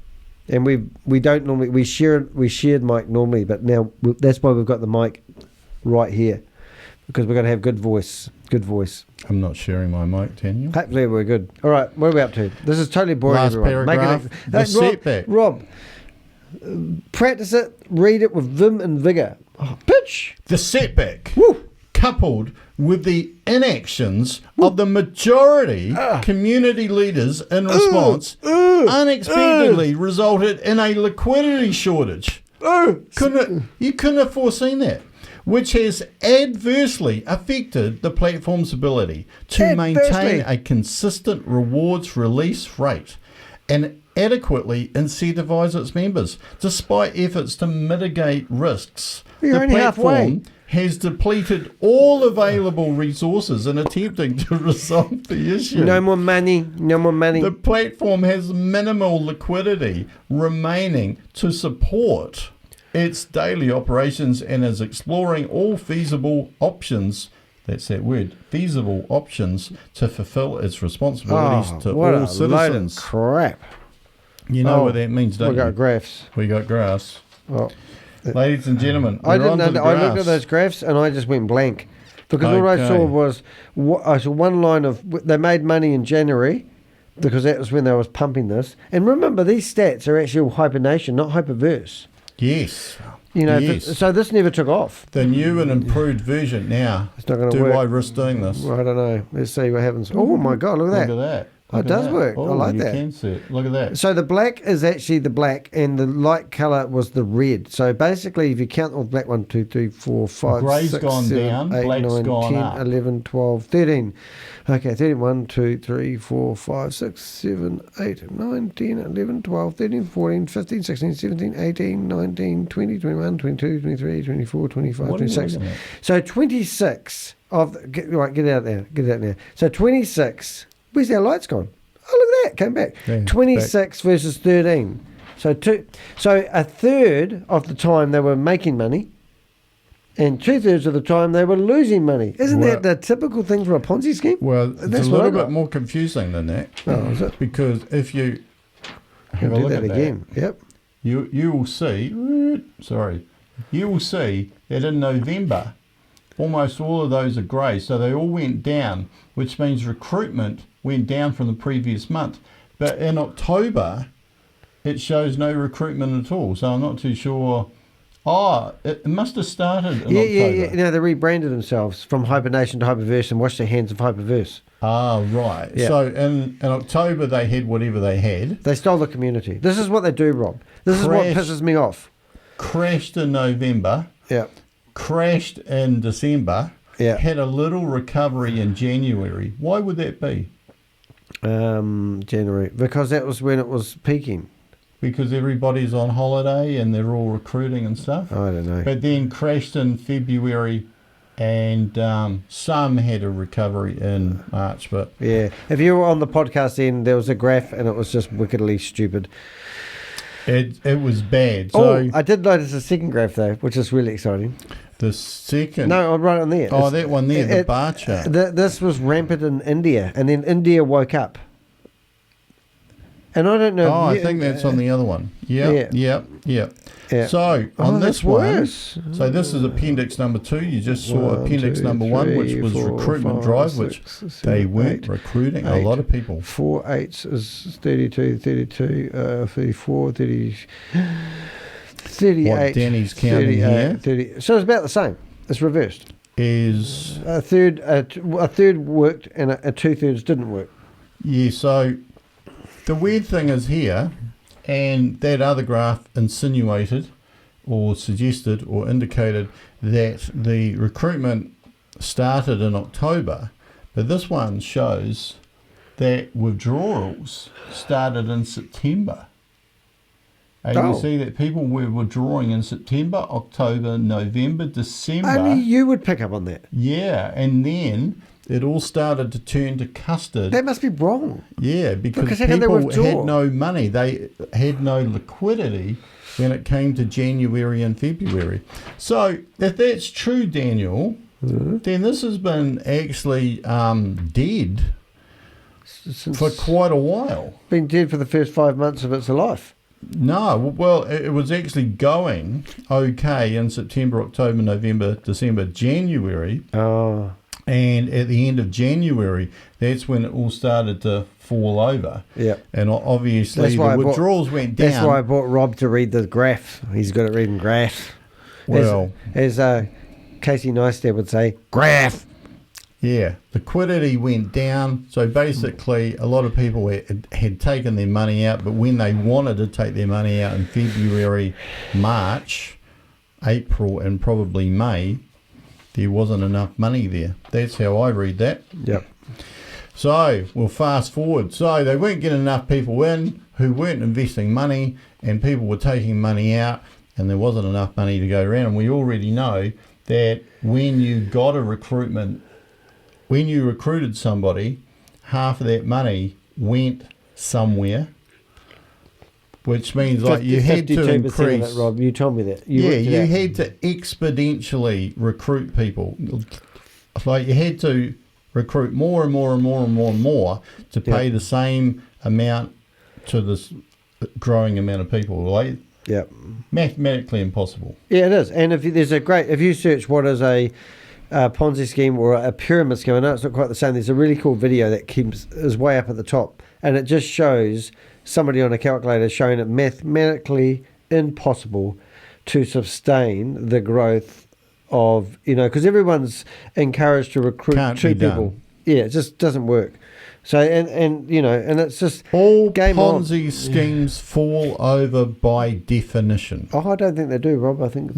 A: And we don't normally we shared mic normally, but now that's why we've got the mic right here, because we're going to have good voice.
B: I'm not sharing my mic, Daniel.
A: Hopefully we're good. All right, what are we up to? This is totally boring.
B: Last paragraph. The setback.
A: Rob, practice it. Read it with vim and vigor. Oh, bitch.
B: The setback.
A: Woo.
B: Coupled with the inactions of the majority community leaders in response unexpectedly resulted in a liquidity shortage. You couldn't have foreseen that, which has adversely affected the platform's ability to maintain a consistent rewards release rate and adequately incentivize its members, despite efforts to mitigate risks.
A: You're only halfway.
B: Has depleted all available resources in attempting to resolve the issue.
A: No more money.
B: The platform has minimal liquidity remaining to support its daily operations and is exploring all feasible options. That's that word, feasible options, to fulfill its responsibilities to all citizens.
A: Load of crap.
B: You know what that means, don't you?
A: We got graphs.
B: We got graphs.
A: Oh.
B: Ladies and gentlemen,
A: I didn't know. I looked at those graphs and I just went blank, because all I saw was one line of they made money in January, because that was when they was pumping this. And remember, these stats are actually HyperNation, not HyperVerse.
B: Yes.
A: So this never took off.
B: The new and improved version now.
A: It's not going to work.
B: Do I risk doing this?
A: Well, I don't know. Let's see what happens. Oh my God! Look at that.
B: Look at that.
A: It does work. I like that.
B: You can see it. Look at that.
A: So the black is actually the black, and the light colour was the red. So basically, if you count all black, 1, 2, 3, 4, 5,
B: Grey's
A: 6,
B: gone
A: 7,
B: down,
A: 8,
B: black's
A: 9,
B: gone
A: 10,
B: up.
A: 11, 12, 13. Okay, 13, 1, 2, 3, 4, 5, 6, 7, 8, 9, 10, 11, 12, 13, 14, 15, 16, 17, 18, 19, 20, 21, 22, 23, 24, 25, 26. So 26 of... Get out there. So 26... Where's our lights gone? Oh, look at that. Came back. Yeah, 26 versus 13. So a third of the time they were making money, and 2/3 of the time they were losing money. Isn't that the typical thing for a Ponzi scheme?
B: Well, it's a little bit more confusing than that.
A: Oh, is it?
B: Because if you have a look at
A: again.
B: That,
A: yep.
B: You will see. Sorry, you will see that in November, almost all of those are grey, so they all went down, which means recruitment went down from the previous month. But in October, it shows no recruitment at all, so I'm not too sure. It must have started in October.
A: Yeah. They rebranded themselves from HyperNation to HyperVerse and washed their hands of HyperVerse.
B: Right. Yeah. So in October, they had whatever they had.
A: They stole the community. This is what they do, Rob. This is what pisses me off.
B: Crashed in November.
A: Yeah.
B: Crashed in December.
A: Yeah.
B: Had a little recovery in January. Why would that be?
A: January, because that was when it was peaking.
B: Because everybody's on holiday and they're all recruiting and stuff.
A: I don't know.
B: But then crashed in February, and some had a recovery in March. But
A: yeah, if you were on the podcast then, there was a graph and it was just wickedly stupid.
B: It was bad. So
A: I did notice a second graph though, which is really exciting.
B: the second...
A: No, I'll write it on there.
B: Oh, that one there, the bar chart.
A: This was rampant in India, and then India woke up. And I don't know...
B: Oh, I think that's on the other one. Yep. So, on this one... So, this is appendix number 2. You just saw appendix number 1, which was recruitment drive, which they weren't recruiting a lot of people.
A: 4 8s is 32, 34, 30... 38,
B: what Danny's counting here
A: 30. So it's about the same. It's reversed.
B: Is
A: a third worked and a 2/3 didn't work.
B: Yeah. So the weird thing is here, and that other graph insinuated, or suggested, or indicated that the recruitment started in October, but this one shows that withdrawals started in September. And you see that people were withdrawing in September, October, November, December.
A: Only you would pick up on that.
B: Yeah, and then it all started to turn to custard.
A: That must be wrong.
B: Yeah, because people had no money. They had no liquidity when it came to January and February. So if that's true, Daniel, then this has been actually dead for quite a while.
A: Been dead for the first 5 months of its life.
B: No, well, it was actually going okay in September, October, November, December, January.
A: Oh.
B: And at the end of January, that's when it all started to fall over.
A: Yeah.
B: And obviously the withdrawals went down.
A: That's why I brought Rob to read the graph. He's good at reading graphs.
B: Well.
A: As Casey Neistat would say, graph.
B: Yeah, liquidity went down. So basically, a lot of people had taken their money out, but when they wanted to take their money out in February, March, April, and probably May, there wasn't enough money there. That's how I read that.
A: Yep.
B: So we'll fast forward. So they weren't getting enough people in who weren't investing money, and people were taking money out, and there wasn't enough money to go around. And we already know that when you got a recruitment... When you recruited somebody, half of that money went somewhere, which means like you had to increase.
A: Of that, Rob, you told me that.
B: You had to exponentially recruit people. Like you had to recruit more and more and more and more and more to pay the same amount to this growing amount of people. Like, mathematically impossible.
A: Yeah, it is. And if you search what is a Ponzi scheme or a pyramid scheme, I know it's not quite the same. There's a really cool video that is way up at the top, and it just shows somebody on a calculator showing it mathematically impossible to sustain the growth of, because everyone's encouraged to recruit 2 people. Yeah, it just doesn't work. So and it's just
B: all
A: game
B: Ponzi
A: on.
B: schemes fall over by definition.
A: Oh, I don't think they do, Rob. I think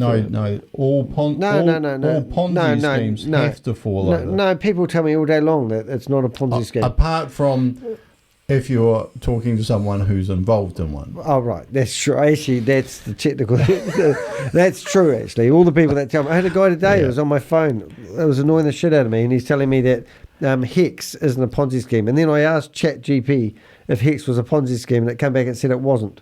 B: all Ponzi schemes have to fall over.
A: No, people tell me all day long that it's not a Ponzi scheme.
B: Apart from if you're talking to someone who's involved in one.
A: Oh, right. That's true. Actually, that's the technical... That's true, actually. All the people that tell me... I had a guy today who was on my phone. It was annoying the shit out of me, and he's telling me that Hex isn't a Ponzi scheme. And then I asked ChatGPT if Hex was a Ponzi scheme, and it came back and said it wasn't.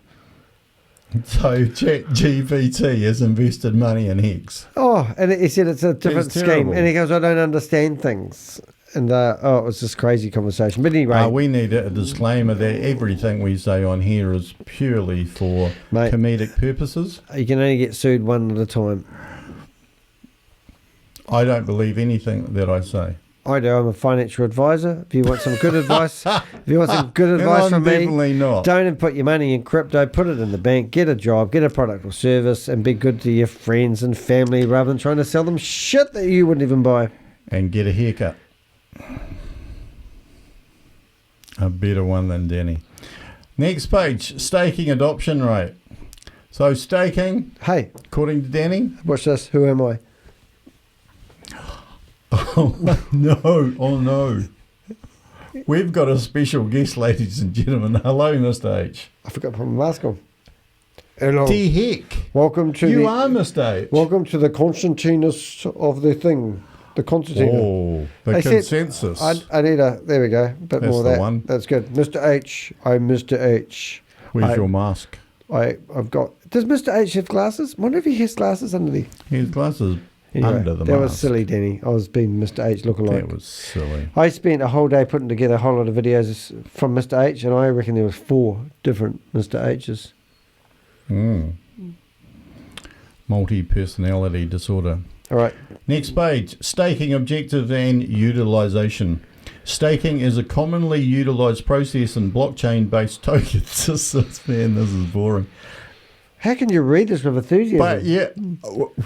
B: So ChatGPT has invested money in Hex.
A: Oh, and he said it's a different scheme. And he goes, I don't understand things. And it was this crazy conversation. But anyway,
B: we need a disclaimer that everything we say on here is purely for comedic purposes.
A: You can only get sued one at a time.
B: I don't believe anything that I say.
A: I do. I'm a financial advisor. If you want some good advice, from me,
B: definitely not.
A: Don't put your money in crypto. Put it in the bank. Get a job. Get a product or service, and be good to your friends and family rather than trying to sell them shit that you wouldn't even buy.
B: And get a haircut. A better one than Danny. Next page, staking adoption rate. So staking, according to Danny.
A: Watch this. Who am I?
B: Oh no. We've got a special guest, ladies and gentlemen. Hello, Mr. H.
A: I forgot to put my mask on. Hello.
B: The heck.
A: Welcome to
B: You are Mr. H.
A: Welcome to the Constantinus of the thing. The Constantine.
B: Oh, the consensus.
A: I need there we go. A bit more of that.
B: One.
A: That's good. Mr. H. I'm Mr. H.
B: Where's your mask?
A: I've got. Does Mr. H have glasses? I wonder if he has glasses underneath.
B: He has glasses
A: anyway,
B: under the
A: that
B: mask.
A: Was silly, Danny. I was being Mr. H lookalike.
B: That was silly.
A: I spent a whole day putting together a whole lot of videos from Mr. H, and I reckon there was 4 different Mr. H's.
B: Multi-personality disorder.
A: All right.
B: Next page, staking objectives and utilization. Staking is a commonly utilized process in blockchain-based token systems. Man, this is boring.
A: How can you read this with enthusiasm?
B: But yeah,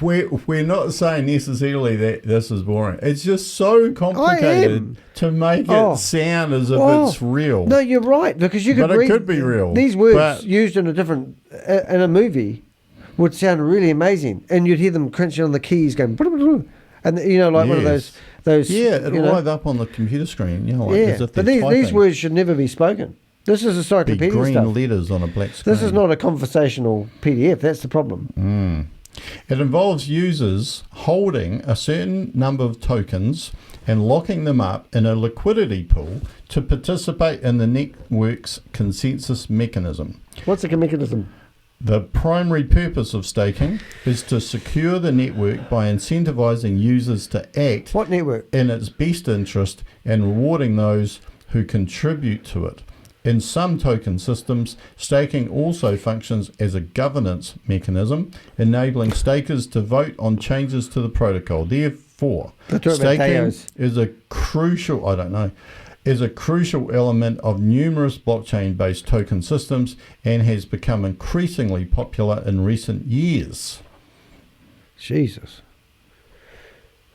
B: we're not saying necessarily that this is boring. It's just so complicated to make it sound as if it's real.
A: No, you're right, because you could
B: read. But it could be real.
A: These words used in a movie would sound really amazing, and you'd hear them crunching on the keys, going, and like one of those.
B: Yeah, it'll arrive up on the computer screen. As if
A: but these words should never be spoken. This is encyclopedia
B: green
A: stuff.
B: letters on a black screen.
A: This is not a conversational PDF. That's the problem.
B: It involves users holding a certain number of tokens and locking them up in a liquidity pool to participate in the network's consensus mechanism.
A: What's the mechanism?
B: The primary purpose of staking is to secure the network by incentivizing users to act
A: What network?
B: in its best interest and rewarding those who contribute to it. In some token systems, staking also functions as a governance mechanism, enabling stakers to vote on changes to the protocol. Therefore, staking is a crucial element of numerous blockchain-based token systems and has become increasingly popular in recent years.
A: Jesus.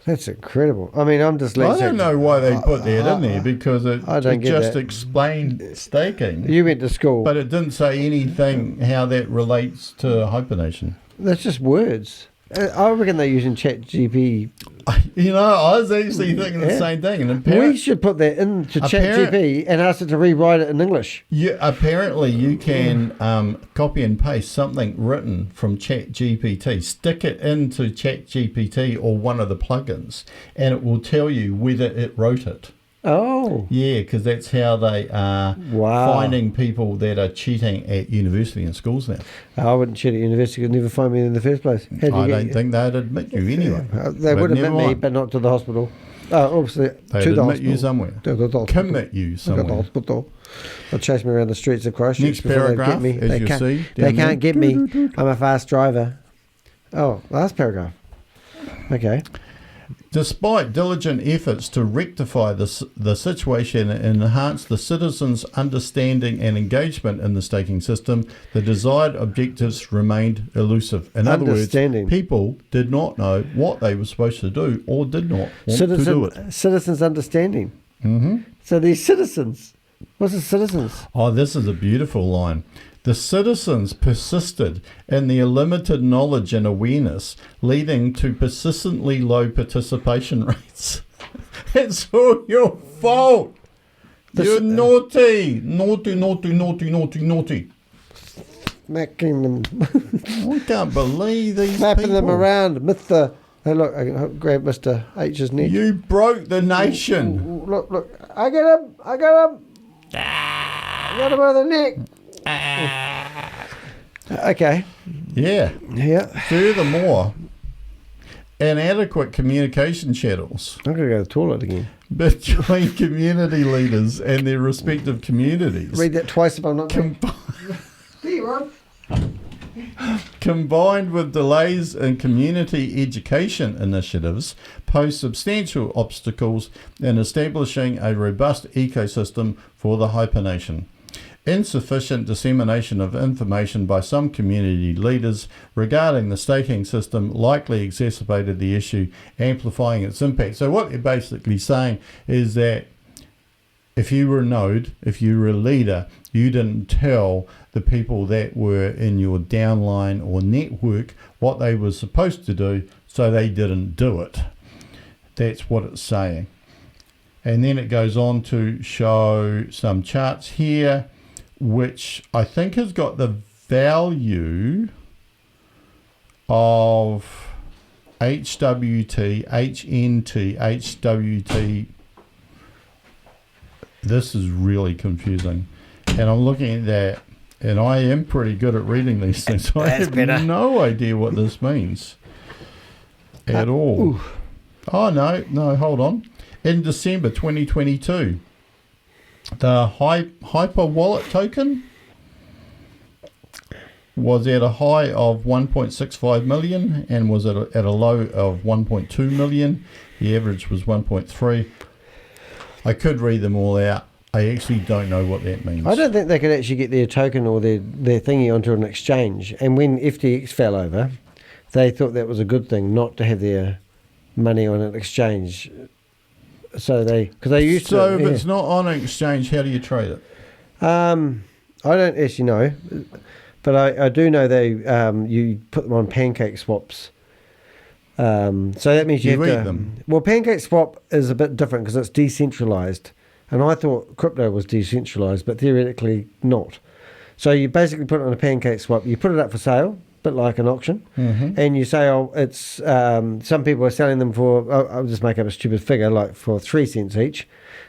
A: That's incredible. I mean, I'm just...
B: I don't know why they put that in there, because it just explained staking.
A: You went to school.
B: But it didn't say anything how that relates to HyperNation.
A: That's just words. I reckon they're using ChatGPT.
B: I was actually thinking the same thing. And
A: we should put that into ChatGPT and ask it to rewrite it in English.
B: Yeah, apparently you can copy and paste something written from ChatGPT, stick it into ChatGPT or one of the plugins, and it will tell you whether it wrote it.
A: Oh.
B: Yeah, because that's how they are finding people that are cheating at university and schools now.
A: I wouldn't cheat at university. They'd never find me in the first place.
B: I don't think they'd admit you anyway.
A: They would admit me, but not to the hospital. Obviously,
B: they'd
A: to the
B: admit you somewhere. Commit you somewhere.
A: The hospital. They'll chase me around the streets of Christchurch.
B: Next paragraph,
A: they can't get me. I'm a fast driver. Oh, last paragraph. Okay.
B: Despite diligent efforts to rectify the situation and enhance the citizens' understanding and engagement in the staking system, the desired objectives remained elusive. In other words, people did not know what they were supposed to do or did not want to do it.
A: Citizens' understanding. Mm-hmm. So these citizens, what's the citizens?
B: Oh, this is a beautiful line. The citizens persisted in their limited knowledge and awareness, leading to persistently low participation rates. It's all your fault. You're naughty. Naughty.
A: Smacking them.
B: I can't believe these
A: Slapping
B: people.
A: them around. Hey, look, I grab Mr. H's neck.
B: You broke the nation.
A: Ooh, look. I got him. I got him by the neck. Okay.
B: Yeah.
A: Yeah.
B: Furthermore, inadequate communication channels.
A: I'm going to go to the toilet again.
B: Between community leaders and their respective communities.
A: Read that twice if I'm not...
B: Combined with delays in community education initiatives, pose substantial obstacles in establishing a robust ecosystem for the HyperNation. Insufficient dissemination of information by some community leaders regarding the staking system likely exacerbated the issue, amplifying its impact. So what they're basically saying is that if you were a node, if you were a leader, you didn't tell the people that were in your downline or network what they were supposed to do, so they didn't do it. That's what it's saying. And then it goes on to show some charts here, which I think has got the value of HWT, HNT, HWT. This is really confusing. And I'm looking at that, And I am pretty good at reading these things. I have no idea what this means at all.
A: Ooh.
B: Oh, no, hold on. In December 2022, the Hyper Wallet token was at a high of 1.65 million and was at a low of 1.2 million. The average was 1.3. I could read them all out. I actually don't know what that means.
A: I don't think they could actually get their token or their thingy onto an exchange. And when FTX fell over, they thought that was a good thing not to have their money on an exchange. So because they used to.
B: So if it's not on an exchange, how do you trade it?
A: I don't actually know, but I do know you put them on Pancake swaps. So that means you have
B: read
A: to.
B: them.
A: Well, Pancake swap is a bit different because it's decentralized, and I thought crypto was decentralized, but theoretically not. So you basically put it on a Pancake swap. You put it up for sale, bit like an auction, and you say, it's some people are selling them for, I'll just make up a stupid figure, like for 3 cents each,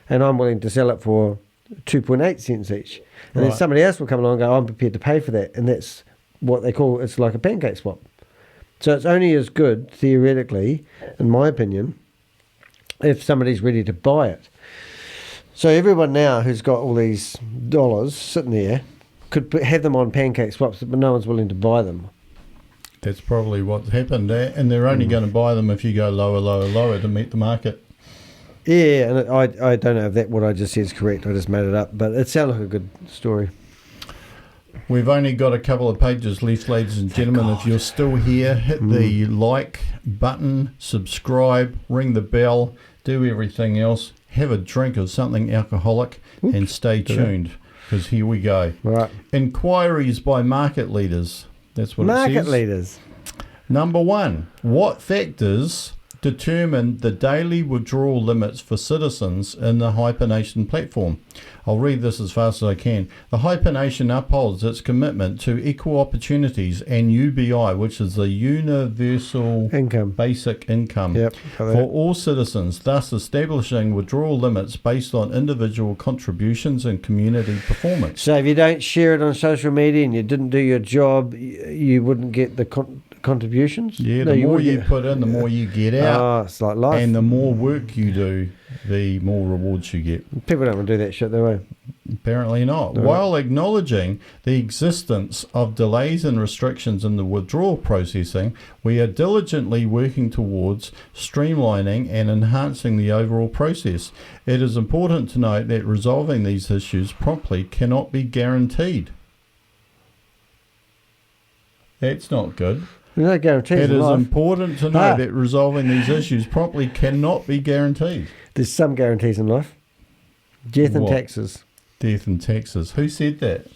A: and I'm willing to sell it for 2.8 cents each. And then somebody else will come along and go, I'm prepared to pay for that. And that's what they call, it's like a Pancake swap. So it's only as good, theoretically, in my opinion, if somebody's ready to buy it. So everyone now who's got all these dollars sitting there could have them on Pancake swaps, but no one's willing to buy them.
B: That's probably what's happened there, and they're only going to buy them if you go lower, lower, lower to meet the market.
A: Yeah, and I don't know if what I just said is correct. I just made it up, but it sounded like a good story.
B: We've only got a couple of pages left, ladies and gentlemen. If you're still here, hit the like button, subscribe, ring the bell, do everything else. Have a drink of something alcoholic and stay tuned, because here we go.
A: Right.
B: Inquiries by market leaders. That's what it says.
A: Market leaders.
B: Number 1, what factors determine the daily withdrawal limits for citizens in the HyperNation platform? I'll read this as fast as I can. The HyperNation upholds its commitment to equal opportunities and UBI, which is the universal basic income for all citizens, thus establishing withdrawal limits based on individual contributions and community performance.
A: So if you don't share it on social media and you didn't do your job, you wouldn't get the contributions?
B: Yeah, the more you put in, the more you get out.
A: Oh, it's like life.
B: And the more work you do, the more rewards you get.
A: People don't want to do that shit, do they?
B: Apparently not. While acknowledging the existence of delays and restrictions in the withdrawal processing, we are diligently working towards streamlining and enhancing the overall process. It is important to note that resolving these issues promptly cannot be guaranteed. That's not good.
A: No guarantees.
B: It is important to know that resolving these issues promptly cannot be guaranteed.
A: There's some guarantees in life. Death and taxes.
B: Death and taxes. Who said that?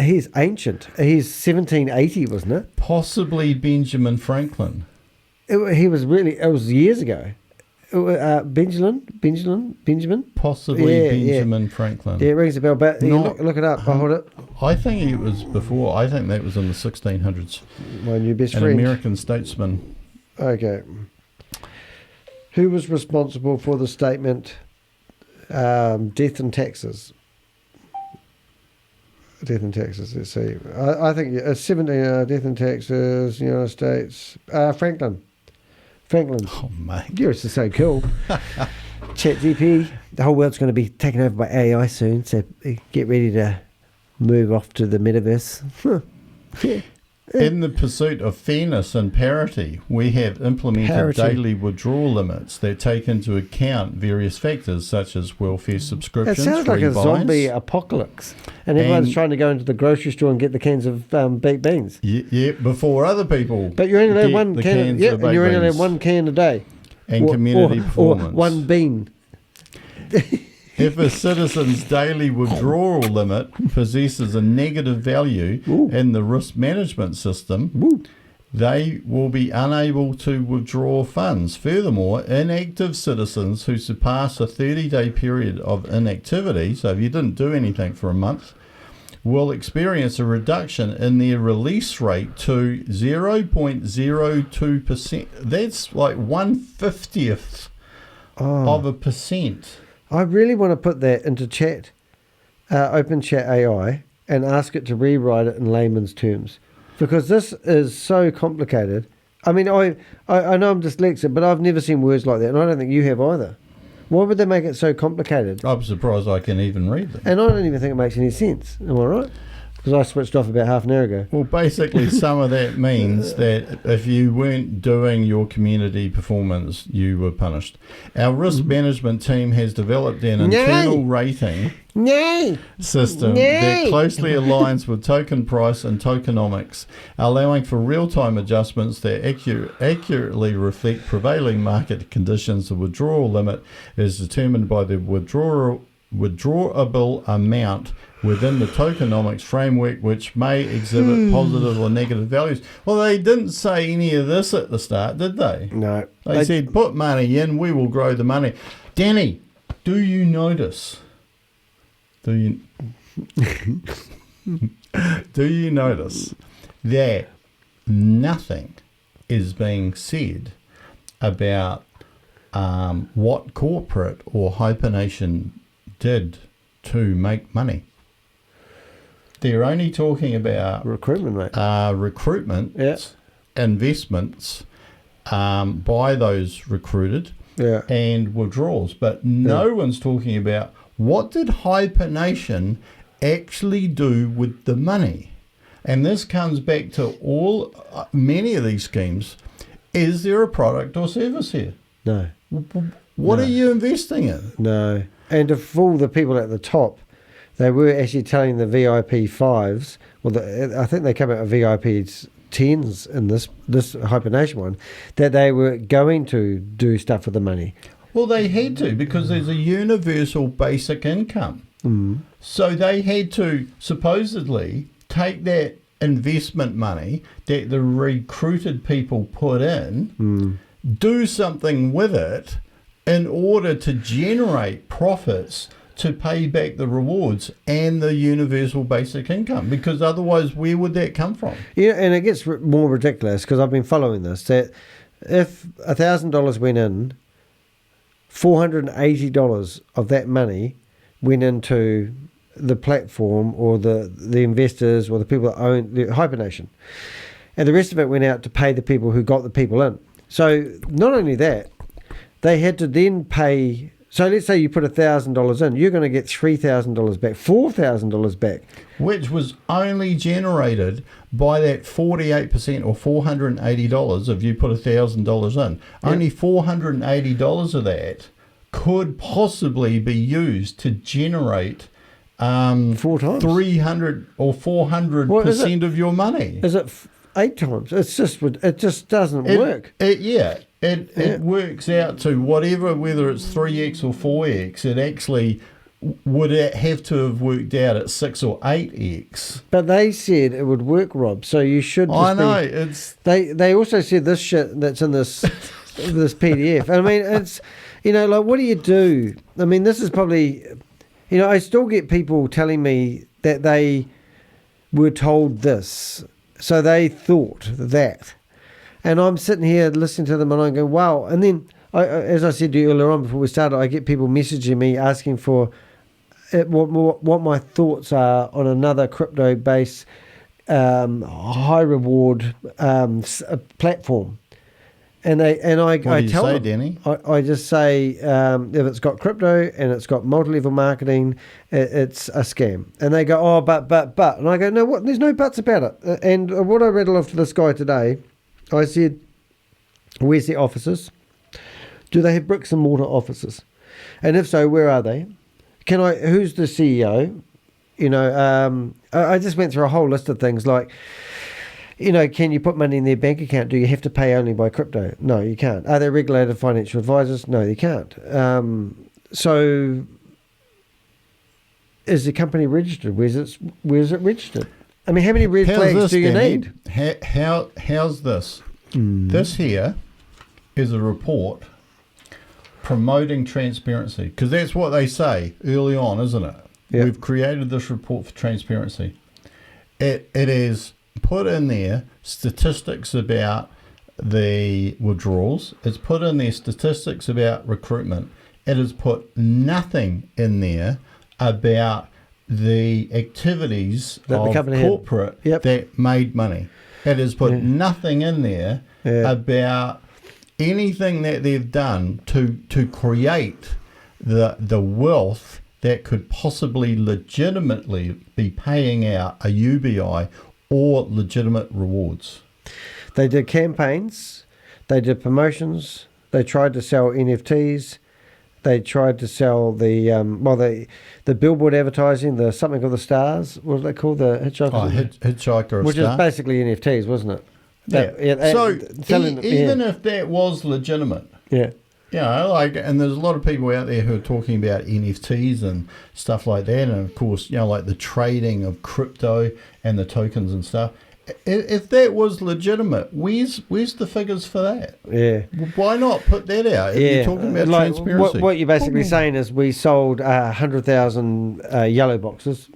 A: He's ancient. He's 1780, wasn't it?
B: Possibly Benjamin Franklin.
A: It was years ago. Benjamin?
B: Possibly Benjamin Franklin.
A: Yeah, it rings a bell. But look it up. I'll hold it.
B: I think it was before. I think that was in the 1600s.
A: My new best friend.
B: An American statesman.
A: Okay. Who was responsible for the statement, death and taxes? Death and taxes, let's see. I think 17, death and taxes, United States. Franklin.
B: Oh, mate.
A: You're just so cool. ChatGPT. The whole world's going to be taken over by AI soon, so get ready to move off to the metaverse.
B: In the pursuit of fairness and parity, we have implemented daily withdrawal limits that take into account various factors such as welfare subscriptions.
A: It sounds like a zombie apocalypse, and everyone's trying to go into the grocery store and get the cans of baked beans.
B: Yeah, before other people.
A: But you're only allowed one can. Yeah, and you're only allowed one can a day.
B: And community performance.
A: Or one bean.
B: If a citizen's daily withdrawal limit possesses a negative value in the risk management system, they will be unable to withdraw funds. Furthermore, inactive citizens who surpass a 30-day period of inactivity, so if you didn't do anything for a month, will experience a reduction in their release rate to 0.02%. That's like 1/50th of a percent.
A: I really want to put that into chat Open Chat AI and ask it to rewrite it in layman's terms, because this is so complicated. I mean, I know I'm dyslexic, but I've never seen words like that, and I don't think you have either. Why would they make it so complicated?
B: I'm surprised I can even read them.
A: And I don't even think it makes any sense. Am I right? Because I switched off about half an hour ago.
B: Well, basically, some of that means that if you weren't doing your community performance, you were punished. Our risk management team has developed an internal rating system that closely aligns with token price and tokenomics, allowing for real-time adjustments that accurately reflect prevailing market conditions. The withdrawal limit is determined by the withdrawable amount within the tokenomics framework, which may exhibit positive or negative values. Well, they didn't say any of this at the start, did they?
A: No.
B: They said, put money in, we will grow the money. Danny, do you notice? Do you notice that nothing is being said about what corporate or HyperNation did to make money? They're only talking about
A: recruitment, mate.
B: Investments by those recruited, and withdrawals. But no one's talking about what did HyperNation actually do with the money. And this comes back to many of these schemes. Is there a product or service here?
A: No.
B: What are you investing in?
A: No. And to fool the people at the top, they were actually telling the VIP 5s, I think they come out of VIP 10s in this HyperNation one, that they were going to do stuff with the money.
B: Well, they had to, because there's a universal basic income. So they had to supposedly take that investment money that the recruited people put in, do something with it in order to generate profits to pay back the rewards and the universal basic income, because otherwise where would that come from?
A: Yeah, and it gets more ridiculous, because I've been following this, that if $1,000 went in, $480 of that money went into the platform or the investors or the people that own the HyperNation, and the rest of it went out to pay the people who got the people in. So not only that, they had to then pay. So let's say you put $1,000 in, you're going to get $3,000 back, $4,000 back.
B: Which was only generated by that 48% or $480 if you put $1,000 in. Only $480 of that could possibly be used to generate
A: 4 times
B: 300 or 400% of your money.
A: Is it 8 times? It just doesn't work.
B: It works out to whatever, whether it's 3x or 4x, it actually would have to have worked out at 6 or 8x.
A: But they said it would work, Rob, so you should just They also said this shit that's in this this PDF. I mean, it's, like, what do you do? I mean, this is probably, I still get people telling me that they were told this, so they thought that. And I'm sitting here listening to them and I'm going, wow. And then, as I said to you earlier on before we started, I get people messaging me asking for what my thoughts are on another crypto-based high-reward platform. And I tell them,
B: Danny?
A: I just say, if it's got crypto and it's got multi-level marketing, it's a scam. And they go, oh, but. And I go, no, what? There's no buts about it. And what I read off to this guy today, I said, where's the offices? Do they have bricks and mortar offices? And if so, where are they? Who's the CEO? I just went through a whole list of things like, can you put money in their bank account? Do you have to pay only by crypto? No, you can't. Are they regulated financial advisors? No, you can't. So is the company registered? Where's it registered? I mean, how many red flags do you need?
B: How's this? This here is a report promoting transparency, because that's what they say early on, isn't it? Yep. We've created this report for transparency. It is put in there statistics about the withdrawals. It's put in there statistics about recruitment. It has put nothing in there about the activities
A: that
B: of
A: the company
B: corporate that made money. It has put nothing in there about anything that they've done to create the wealth that could possibly legitimately be paying out a UBI or legitimate rewards.
A: They did campaigns, they did promotions, they tried to sell NFTs, they tried to sell the billboard advertising, the something of the stars, what was that called? The Hitchhiker?
B: Hitchhiker of
A: Which
B: Star.
A: is basically NFTs, wasn't it?
B: Even if that was legitimate.
A: Yeah.
B: You know, and there's a lot of people out there who are talking about NFTs and stuff like that, and of course, like the trading of crypto and the tokens and stuff. If that was legitimate, where's the figures for that?
A: Yeah.
B: Why not put that out? You're talking about transparency.
A: What you're basically saying is we sold 100,000 yellow boxes.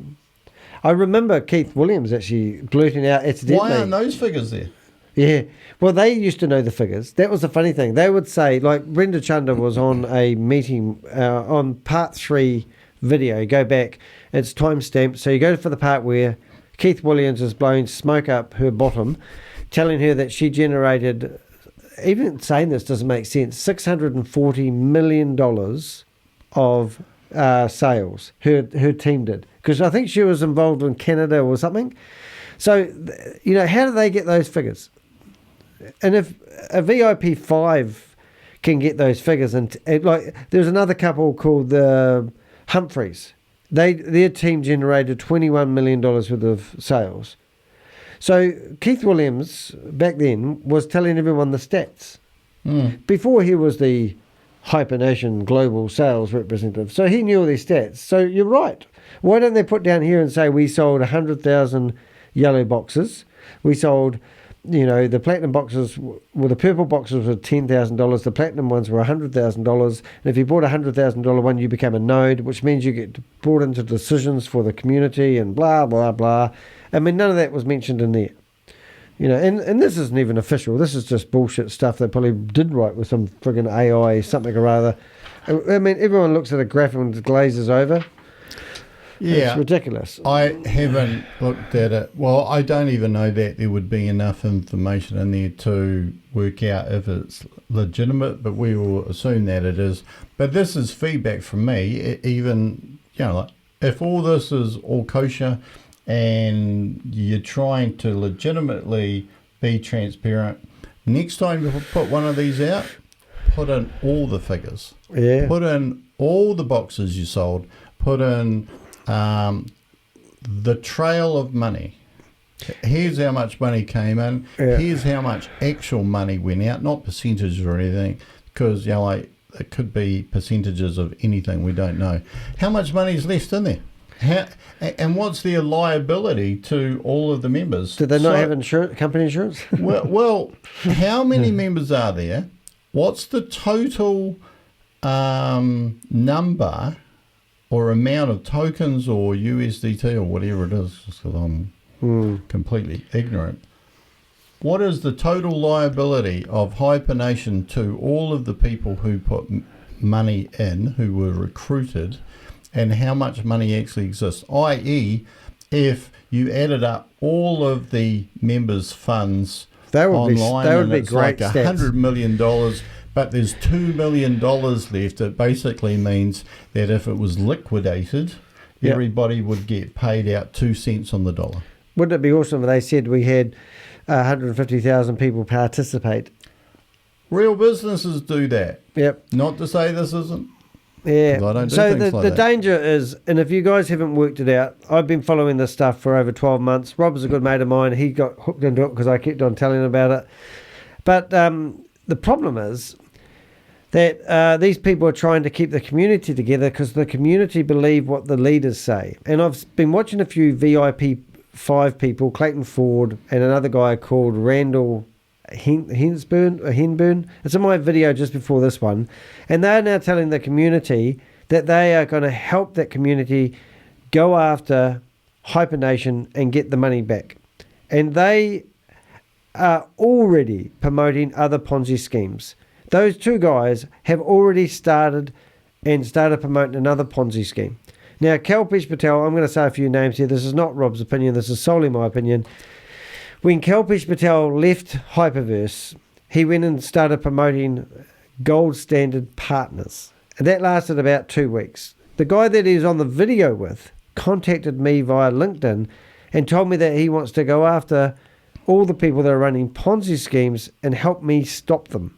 A: I remember Keith Williams actually blurting out accidentally.
B: Why aren't those figures there?
A: Yeah. Well, they used to know the figures. That was the funny thing. They would say, like, Brenda Chunder was on a meeting on part 3 video. Go back. It's timestamped. So you go for the part where Keith Williams is blowing smoke up her bottom, telling her that she generated, even saying this doesn't make sense, $640 million of sales. Her team did. Because I think she was involved in Canada or something. So, how do they get those figures? And if a VIP 5 can get those figures, and there's another couple called the Humphreys. Their team generated $21 million worth of sales. So Keith Williams back then was telling everyone the stats before he was the HyperNation global sales representative. So he knew all these stats. So you're right. Why don't they put down here and say we sold 100,000 yellow boxes? We sold, the platinum boxes, the purple boxes were $10,000. The platinum ones were $100,000. And if you bought a $100,000 one, you become a node, which means you get brought into decisions for the community and blah, blah, blah. I mean, none of that was mentioned in there. And this isn't even official. This is just bullshit stuff they probably did write with some friggin' AI, something or other. I mean, everyone looks at a graph and glazes over. Yeah, it's ridiculous.
B: I haven't looked at it. Well, I don't even know that there would be enough information in there to work out if it's legitimate, but we will assume that it is. But this is feedback from me. Even, if all this is all kosher and you're trying to legitimately be transparent, next time you put one of these out, put in all the figures.
A: Yeah.
B: Put in all the boxes you sold. Put in the trail of money. Here's how much money came in. Yeah. Here's how much actual money went out, not percentages or anything, because it could be percentages of anything we don't know. How much money is left in there? And what's their liability to all of the members?
A: Do they not have company insurance?
B: well, how many members are there? What's the total number or amount of tokens or USDT or whatever it is, because I'm completely ignorant. What is the total liability of HyperNation to all of the people who put money in, who were recruited, and how much money actually exists? I.e., if you added up all of the members' funds online,
A: that would be
B: it's
A: great
B: like $100 million, but there's $2 million left. It basically means that if it was liquidated, everybody would get paid out 2 cents on the dollar.
A: Wouldn't it be awesome if they said we had 150,000 people participate?
B: Real businesses do that.
A: Yep.
B: Not to say this isn't.
A: Yeah.
B: I don't do
A: so
B: things like
A: the
B: that.
A: danger is, and if you guys haven't worked it out, I've been following this stuff for over 12 months. Rob is a good mate of mine. He got hooked into it because I kept on telling him about it. But the problem is that these people are trying to keep the community together because the community believe what the leaders say. And I've been watching a few VIP 5 people, Clayton Ford and another guy called Randall Henburn. It's in my video just before this one. And they're now telling the community that they are going to help that community go after HyperNation and get the money back. And they are already promoting other Ponzi schemes. Those 2 guys have already started promoting another Ponzi scheme. Now, Kalpesh Patel, I'm going to say a few names here. This is not Rob's opinion. This is solely my opinion. When Kalpesh Patel left HyperVerse, he went and started promoting gold standard partners. And that lasted about 2 weeks. The guy that he was on the video with contacted me via LinkedIn and told me that he wants to go after all the people that are running Ponzi schemes and help me stop them.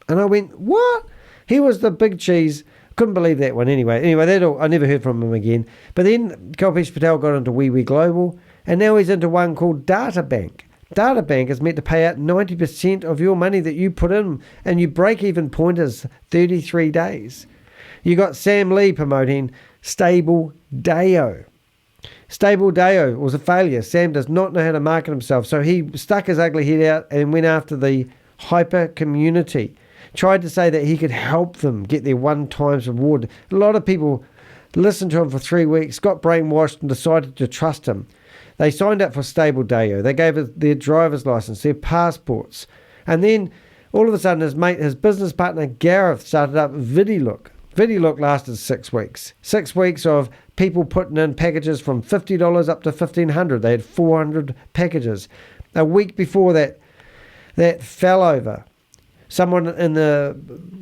A: And I went, what? He was the big cheese. Couldn't believe that one anyway. I never heard from him again. But then Kalpesh Patel got into wewe.Global, and now he's into one called DataBank. DataBank is meant to pay out 90% of your money that you put in, and your break-even point is 33 days. You got Sam Lee promoting Stable Dayo. Stable Dayo was a failure. Sam does not know how to market himself, so he stuck his ugly head out and went after the hyper community. Tried to say that he could help them get their one-time reward. A lot of people listened to him for 3 weeks, got brainwashed, and decided to trust him. They signed up for Stable Dayo. They gave their driver's license, their passports. And then, all of a sudden, his business partner, Gareth, started up VidiLook. VidiLook lasted 6 weeks. 6 weeks of people putting in packages from $50 up to $1,500. They had 400 packages. A week before that fell over. Someone in the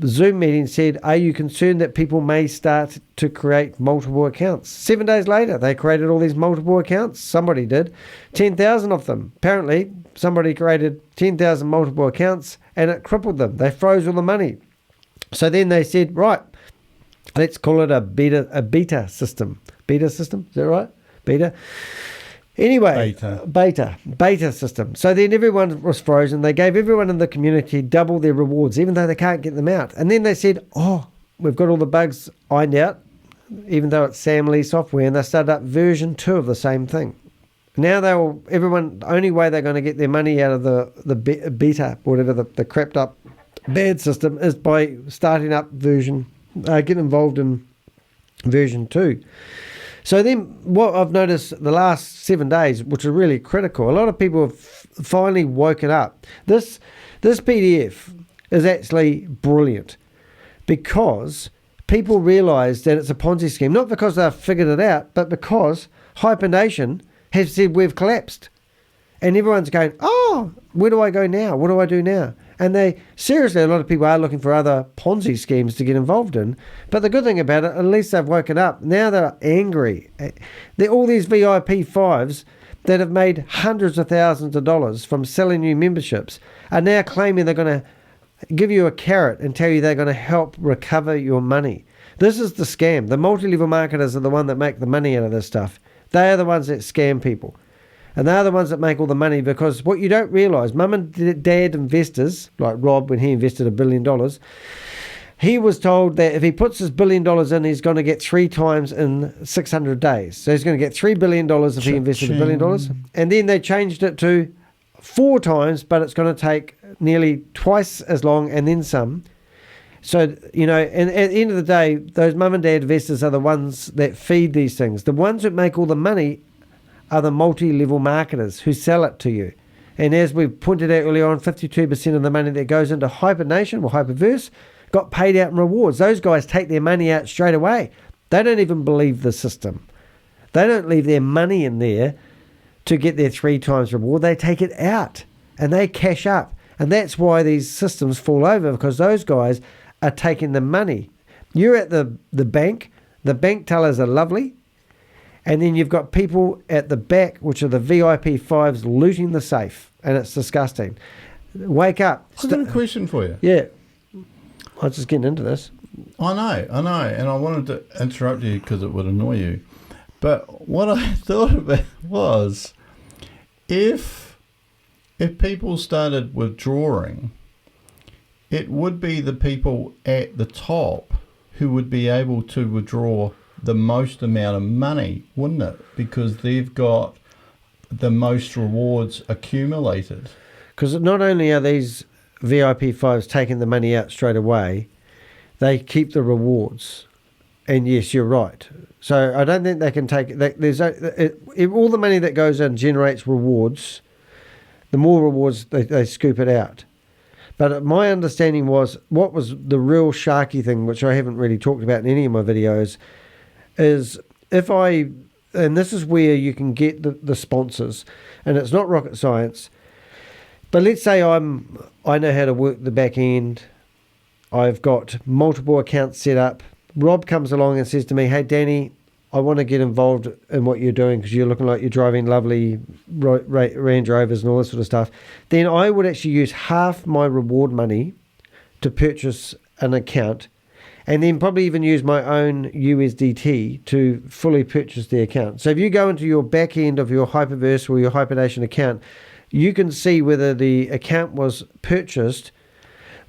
A: Zoom meeting said, are you concerned that people may start to create multiple accounts? 7 days later, they created all these multiple accounts. Somebody did. 10,000 of them. Apparently, somebody created 10,000 multiple accounts and it crippled them. They froze all the money. So then they said, right, let's call it a beta system. Beta system? Is that right? Beta? Anyway, beta system. So then everyone was frozen. They gave everyone in the community double their rewards, even though they can't get them out. And then they said, we've got all the bugs ironed out, even though it's Sam Lee software, and they started up version 2 of the same thing. Now the only way they're going to get their money out of the beta, whatever the crapped up bad system, is by starting up get involved in version 2. So then what I've noticed the last 7 days, which is really critical, a lot of people have finally woken up. This PDF is actually brilliant because people realise that it's a Ponzi scheme, not because they've figured it out, but because HyperNation has said we've collapsed. And everyone's going, where do I go now? What do I do now? And a lot of people are looking for other Ponzi schemes to get involved in. But the good thing about it, at least they've woken up. Now they're angry. All these VIP 5s that have made hundreds of thousands of dollars from selling you memberships are now claiming they're going to give you a carrot and tell you they're going to help recover your money. This is the scam. The multi-level marketers are the one that make the money out of this stuff. They are the ones that scam people. And they're the ones that make all the money, because what you don't realise, mum and dad investors, like Rob when he invested $1 billion, he was told that if he puts his $1 billion in, he's going to get 3 times in 600 days. So he's going to get $3 billion if he invested $1 billion. And then they changed it to 4 times, but it's going to take nearly twice as long and then some. So, and at the end of the day, those mum and dad investors are the ones that feed these things. The ones that make all the money are the multi-level marketers who sell it to you. And as we pointed out earlier on, 52% of the money that goes into HyperNation or HyperVerse got paid out in rewards. Those guys take their money out straight away. They don't even believe the system. They don't leave their money in there to get their 3 times reward. They take it out and they cash up. And that's why these systems fall over, because those guys are taking the money. You're at the bank. The bank tellers are lovely. And then you've got people at the back, which are the VIP 5s, looting the safe. And it's disgusting. Wake up.
B: I've got a question for you.
A: Yeah. I was just getting into this.
B: I know. And I wanted to interrupt you because it would annoy you. But what I thought about was, if people started withdrawing, it would be the people at the top who would be able to withdraw the most amount of money, wouldn't it? Because they've got the most rewards accumulated.
A: Because not only are these VIP 5s taking the money out straight away, they keep the rewards. And yes, you're right. So I don't think they can take if all the money that goes in generates rewards. The more rewards they scoop it out. But my understanding was, what was the real sharky thing, which I haven't really talked about in any of my videos, is and this is where you can get the sponsors, and it's not rocket science, but let's say I know how to work the back end. I've got multiple accounts set up. Rob comes along and says to me, hey, Danny, I want to get involved in what you're doing because you're looking like you're driving lovely Range Rovers and all this sort of stuff. Then I would actually use half my reward money to purchase an account, and then probably even use my own USDT to fully purchase the account. So if you go into your back end of your HyperVerse or your HyperNation account, you can see whether the account was purchased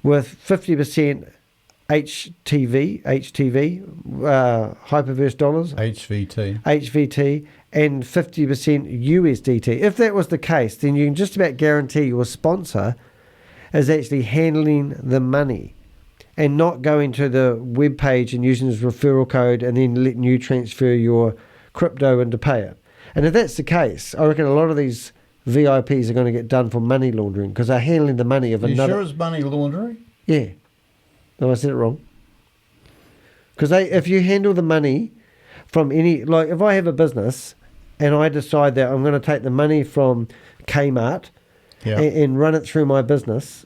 A: with 50% HTV, HyperVerse dollars, HVT, and 50% USDT. If that was the case, then you can just about guarantee your sponsor is actually handling the money and not going to the web page and using his referral code and then letting you transfer your crypto in to pay it. And if that's the case, I reckon a lot of these VIPs are going to get done for money laundering because they're handling the money of another.
B: You sure it's money laundering?
A: Yeah. No, I said it wrong. Because if you handle the money from any, like if I have a business and I decide that I'm going to take the money from Kmart and run it through my business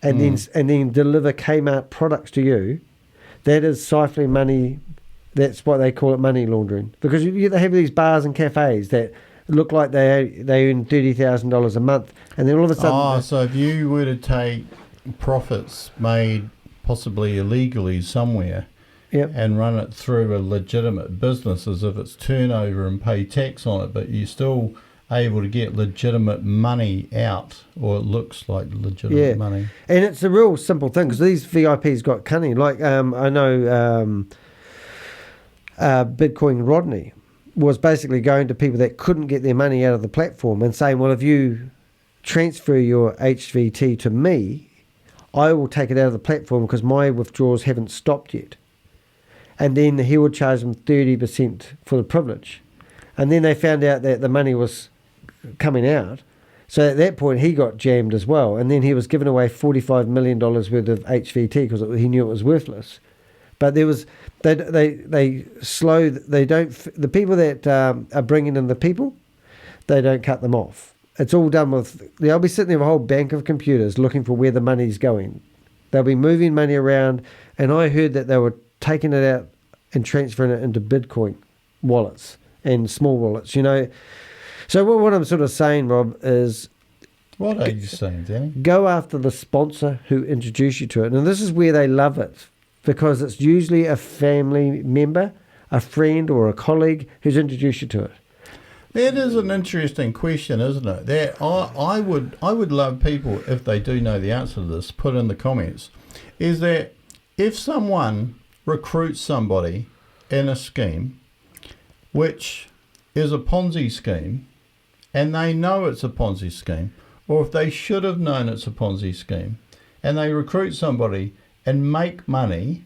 A: and then deliver Kmart products to you, that is siphoning money. That's what they call it, money laundering. Because they have these bars and cafes that look like they earn $30,000 a month, and then all of a sudden.
B: So if you were to take profits made possibly illegally somewhere, and run it through a legitimate business as if it's turnover and pay tax on it, but you're still able to get legitimate money out, or it looks like legitimate money.
A: And it's a real simple thing because these VIPs got cunning. Like I know Bitcoin Rodney was basically going to people that couldn't get their money out of the platform and saying, well, if you transfer your HVT to me, I will take it out of the platform because my withdrawals haven't stopped yet. And then he would charge them 30% for the privilege. And then they found out that the money was coming out. So at that point, he got jammed as well. And then he was giving away $45 million worth of HVT because he knew it was worthless. But there was, the people that are bringing in the people, they don't cut them off. It's all done with, they'll be sitting there with a whole bank of computers looking for where the money's going. They'll be moving money around. And I heard that they were taking it out and transferring it into Bitcoin wallets and small wallets, you know. So what I'm sort of saying, Rob, is...
B: What are you saying, Danny?
A: Go after the sponsor who introduced you to it. And this is where they love it, because it's usually a family member, a friend or a colleague who's introduced you to it.
B: That is an interesting question, isn't it? That I would love people, if they do know the answer to this, put in the comments, is that if someone recruits somebody in a scheme which is a Ponzi scheme and they know it's a Ponzi scheme, or if they should have known it's a Ponzi scheme, and they recruit somebody and make money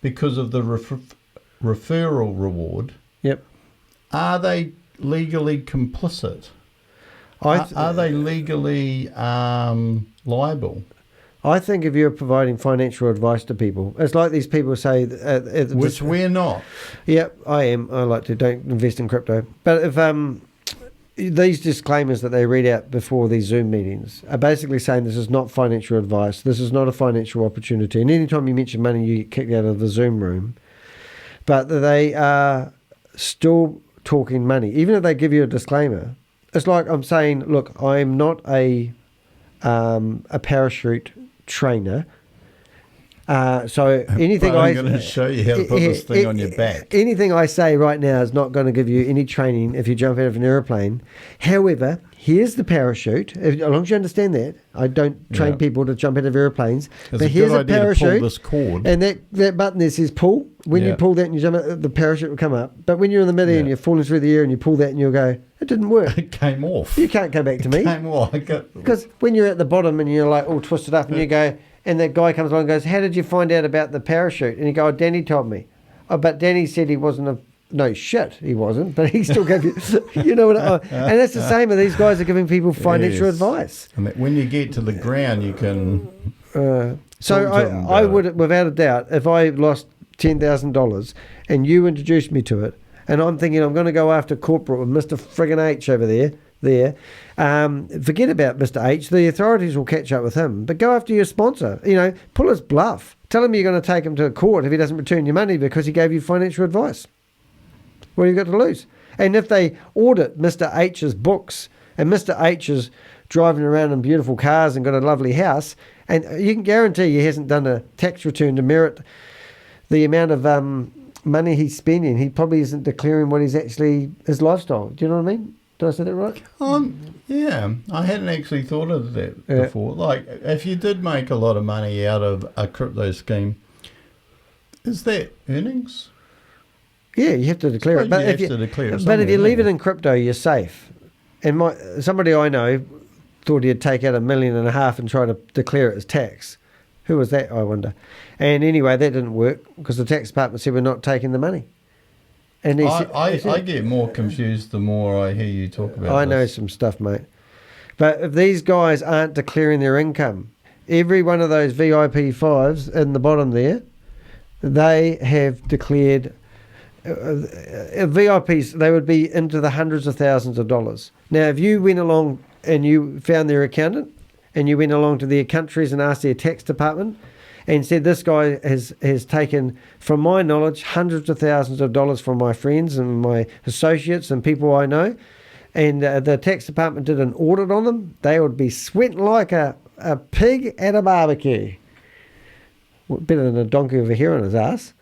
B: because of the referral reward, are they legally complicit? Are they legally liable?
A: I think if you're providing financial advice to people, it's like these people say...
B: which we're not.
A: Yeah, I am. I like to. Don't invest in crypto. But if these disclaimers that they read out before these Zoom meetings are basically saying this is not financial advice, this is not a financial opportunity. And anytime you mention money, you get kicked out of the Zoom room. But they are still talking money. Even if they give you a disclaimer, it's like I'm saying, look, I'm not a parachute trainer. So anything
B: I'm going to show you how to put this thing on your back.
A: Anything I say right now is not going to give you any training if you jump out of an aeroplane. However, here's the parachute. As long as you understand that, I don't train people to jump out of airplanes.
B: It's
A: but here's a parachute,
B: to pull this cord.
A: and that button there says pull. When you pull that and you jump out, the parachute will come up. But when you're in the middle and you're falling through the air and you pull that and you'll go, it didn't work.
B: It came off.
A: You can't go back to me.
B: It came off.
A: Because when you're at the bottom and you're like all twisted up and you go, and that guy comes along and goes, how did you find out about the parachute? And you go, oh, Danny told me. Oh, but Danny said he wasn't no shit, he wasn't, but he still gave you, you know what and that's the same, these guys are giving people financial advice.
B: And that when you get to the ground, you can...
A: so I would, without a doubt, if I lost $10,000 and you introduced me to it, and I'm thinking I'm going to go after corporate with Mr. friggin' H over there. Forget about Mr. H. The authorities will catch up with him. But go after your sponsor. Pull his bluff. Tell him you're going to take him to court if he doesn't return your money because he gave you financial advice. What have you got to lose? And if they audit Mr. H's books and Mr. H is driving around in beautiful cars and got a lovely house, and you can guarantee he hasn't done a tax return to merit the amount of money he's spending, he probably isn't declaring what he's actually his lifestyle. Do you know what I mean? Did I say that right?
B: Yeah, I hadn't actually thought of that before. Like, if you did make a lot of money out of a crypto scheme, is that earnings?
A: Yeah, you have to declare it. But if you leave it in crypto, you're safe. And somebody I know thought he'd take out $1.5 million and try to declare it as tax. Who was that, I wonder? And anyway, that didn't work because the tax department said we're not taking the money. And
B: I get more confused the more I hear you talk about
A: I know some stuff, mate. But if these guys aren't declaring their income, every one of those VIP 5s in the bottom there, they have declared VIPs, they would be into the hundreds of thousands of dollars. Now, if you went along and you found their accountant and you went along to their countries and asked their tax department and said, this guy has taken, from my knowledge, hundreds of thousands of dollars from my friends and my associates and people I know, and the tax department did an audit on them, they would be sweating like a pig at a barbecue. Better than a donkey with a hair on his ass.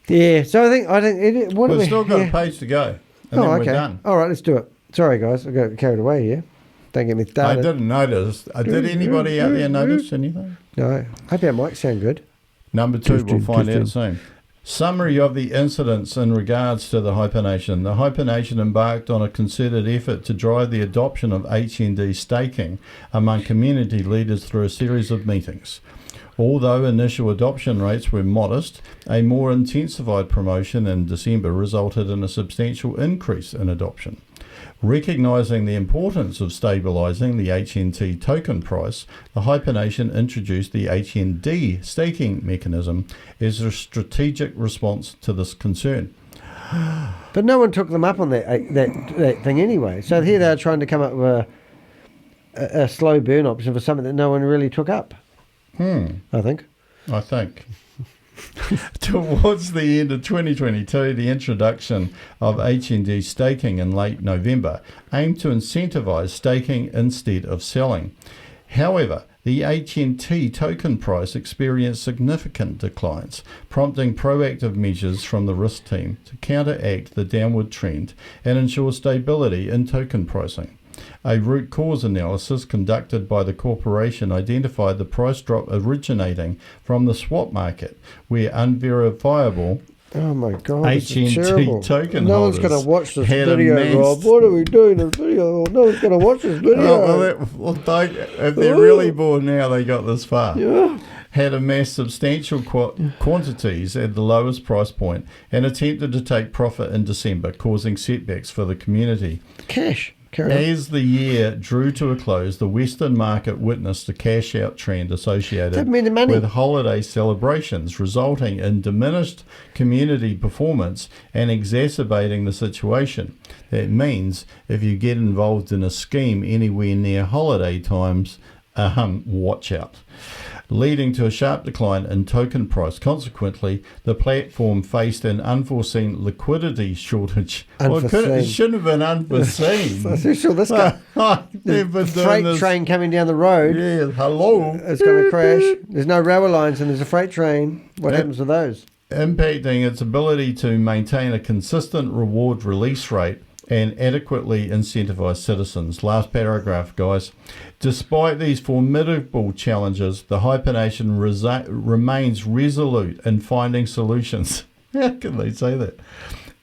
A: Yeah, so I think
B: we've still got a page to go, and then we're done.
A: All right, let's do it. Sorry, guys, I got carried away here. Don't get me started.
B: I didn't notice. Did anybody out there notice anything?
A: No. I hope our mic sound good.
B: Number 2, we'll find out soon. Summary of the incidents in regards to the HyperNation. The HyperNation embarked on a concerted effort to drive the adoption of HND staking among community leaders through a series of meetings. Although initial adoption rates were modest, a more intensified promotion in December resulted in a substantial increase in adoption. Recognising the importance of stabilising the HNT token price, the HyperNation introduced the HND staking mechanism as a strategic response to this concern.
A: But no one took them up on that thing anyway. So here they are trying to come up with a slow burn option for something that no one really took up. I think.
B: Towards the end of 2022, the introduction of HND staking in late November aimed to incentivise staking instead of selling. However, the HNT token price experienced significant declines, prompting proactive measures from the risk team to counteract the downward trend and ensure stability in token pricing. A root cause analysis conducted by the corporation identified the price drop originating from the swap market, where unverifiable HNT token
A: no
B: holders
A: one's going to watch this video, Rob. What are we doing this video? No one's going to watch this video.
B: If they're really bored now, they got this far. Yeah. Had amassed substantial quantities at the lowest price point and attempted to take profit in December, causing setbacks for the community.
A: Cash.
B: As the year drew to a close, the Western market witnessed a cash-out trend associated with holiday celebrations, resulting in diminished community performance and exacerbating the situation. That means if you get involved in a scheme anywhere near holiday times, watch out. Leading to a sharp decline in token price. Consequently, the platform faced an unforeseen liquidity shortage. It shouldn't have been unforeseen.
A: The freight train coming down the road.
B: Yeah, hello.
A: It's going to crash. There's no railway lines and there's a freight train. What happens to those?
B: Impacting its ability to maintain a consistent reward release rate and adequately incentivize citizens. Last paragraph, guys. Despite these formidable challenges, the HyperNation remains resolute in finding solutions. How can they say that?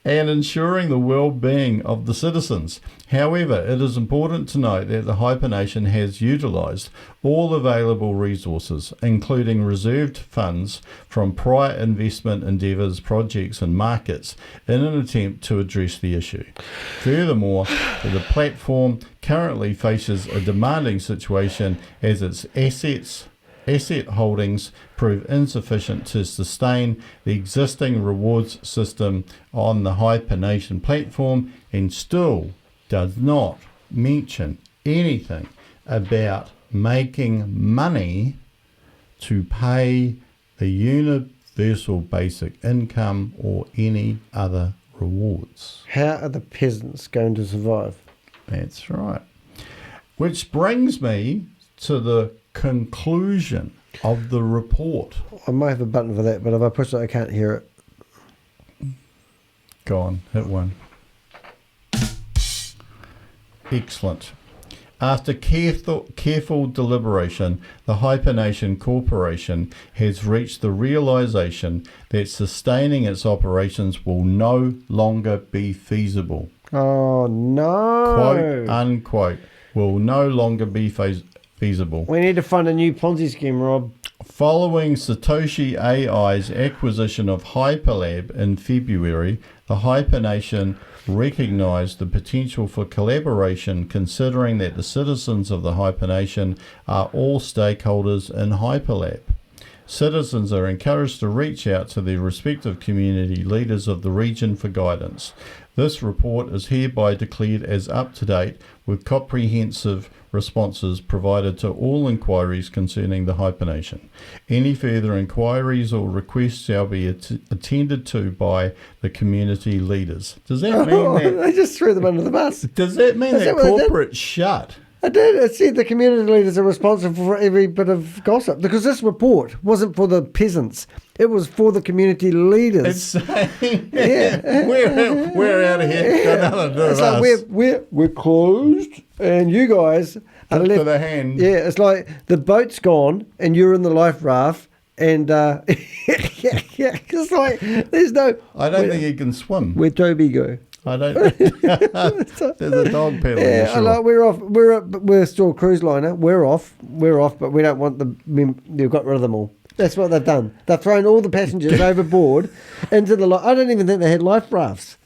B: And ensuring the well-being of the citizens. However, it is important to note that the HyperNation has utilised all available resources, including reserved funds from prior investment endeavours, projects and markets, in an attempt to address the issue. Furthermore, the platform currently faces a demanding situation as its assets asset holdings prove insufficient to sustain the existing rewards system on the HyperNation platform, and still does not mention anything about making money to pay the universal basic income or any other rewards.
A: How are the peasants going to survive?
B: That's right. Which brings me to the conclusion of the report.
A: I might have a button for that, but if I push it, I can't hear it.
B: Go on, hit one. Excellent. After careful deliberation, the HyperNation Corporation has reached the realization that sustaining its operations will no longer be feasible.
A: Oh, no.
B: Quote, unquote, will no longer be feasible.
A: We need to find a new Ponzi scheme, Rob.
B: Following Satoshi AI's acquisition of Hyperlab in February, the HyperNation recognized the potential for collaboration, considering that the citizens of the HyperNation are all stakeholders in Hyperlab. Citizens are encouraged to reach out to their respective community leaders of the region for guidance. This report is hereby declared as up to date, with comprehensive responses provided to all inquiries concerning the HyperNation. Any further inquiries or requests shall be attended to by the community leaders. Does that mean that...
A: I just threw them under the bus.
B: Does that mean that corporate shut?
A: I did. It said the community leaders are responsible for every bit of gossip, because this report wasn't for the peasants. It was for the community leaders.
B: It's saying, we're out of here.
A: Yeah.
B: Got nothing to do with
A: it's
B: us.
A: like we're closed, and you guys are
B: Up
A: left.
B: to the hand.
A: Yeah, it's like the boat's gone, and you're in the life raft, and it's like there's no.
B: I don't think he can swim.
A: Where'd Toby go?
B: I don't. There's a dog paddling.
A: Yeah,
B: Sure.
A: like we're off. We're still a cruise liner. We're off, but we don't want the. You've got rid of them all. That's what they've done. They've thrown all the passengers overboard into the. I don't even think they had life rafts.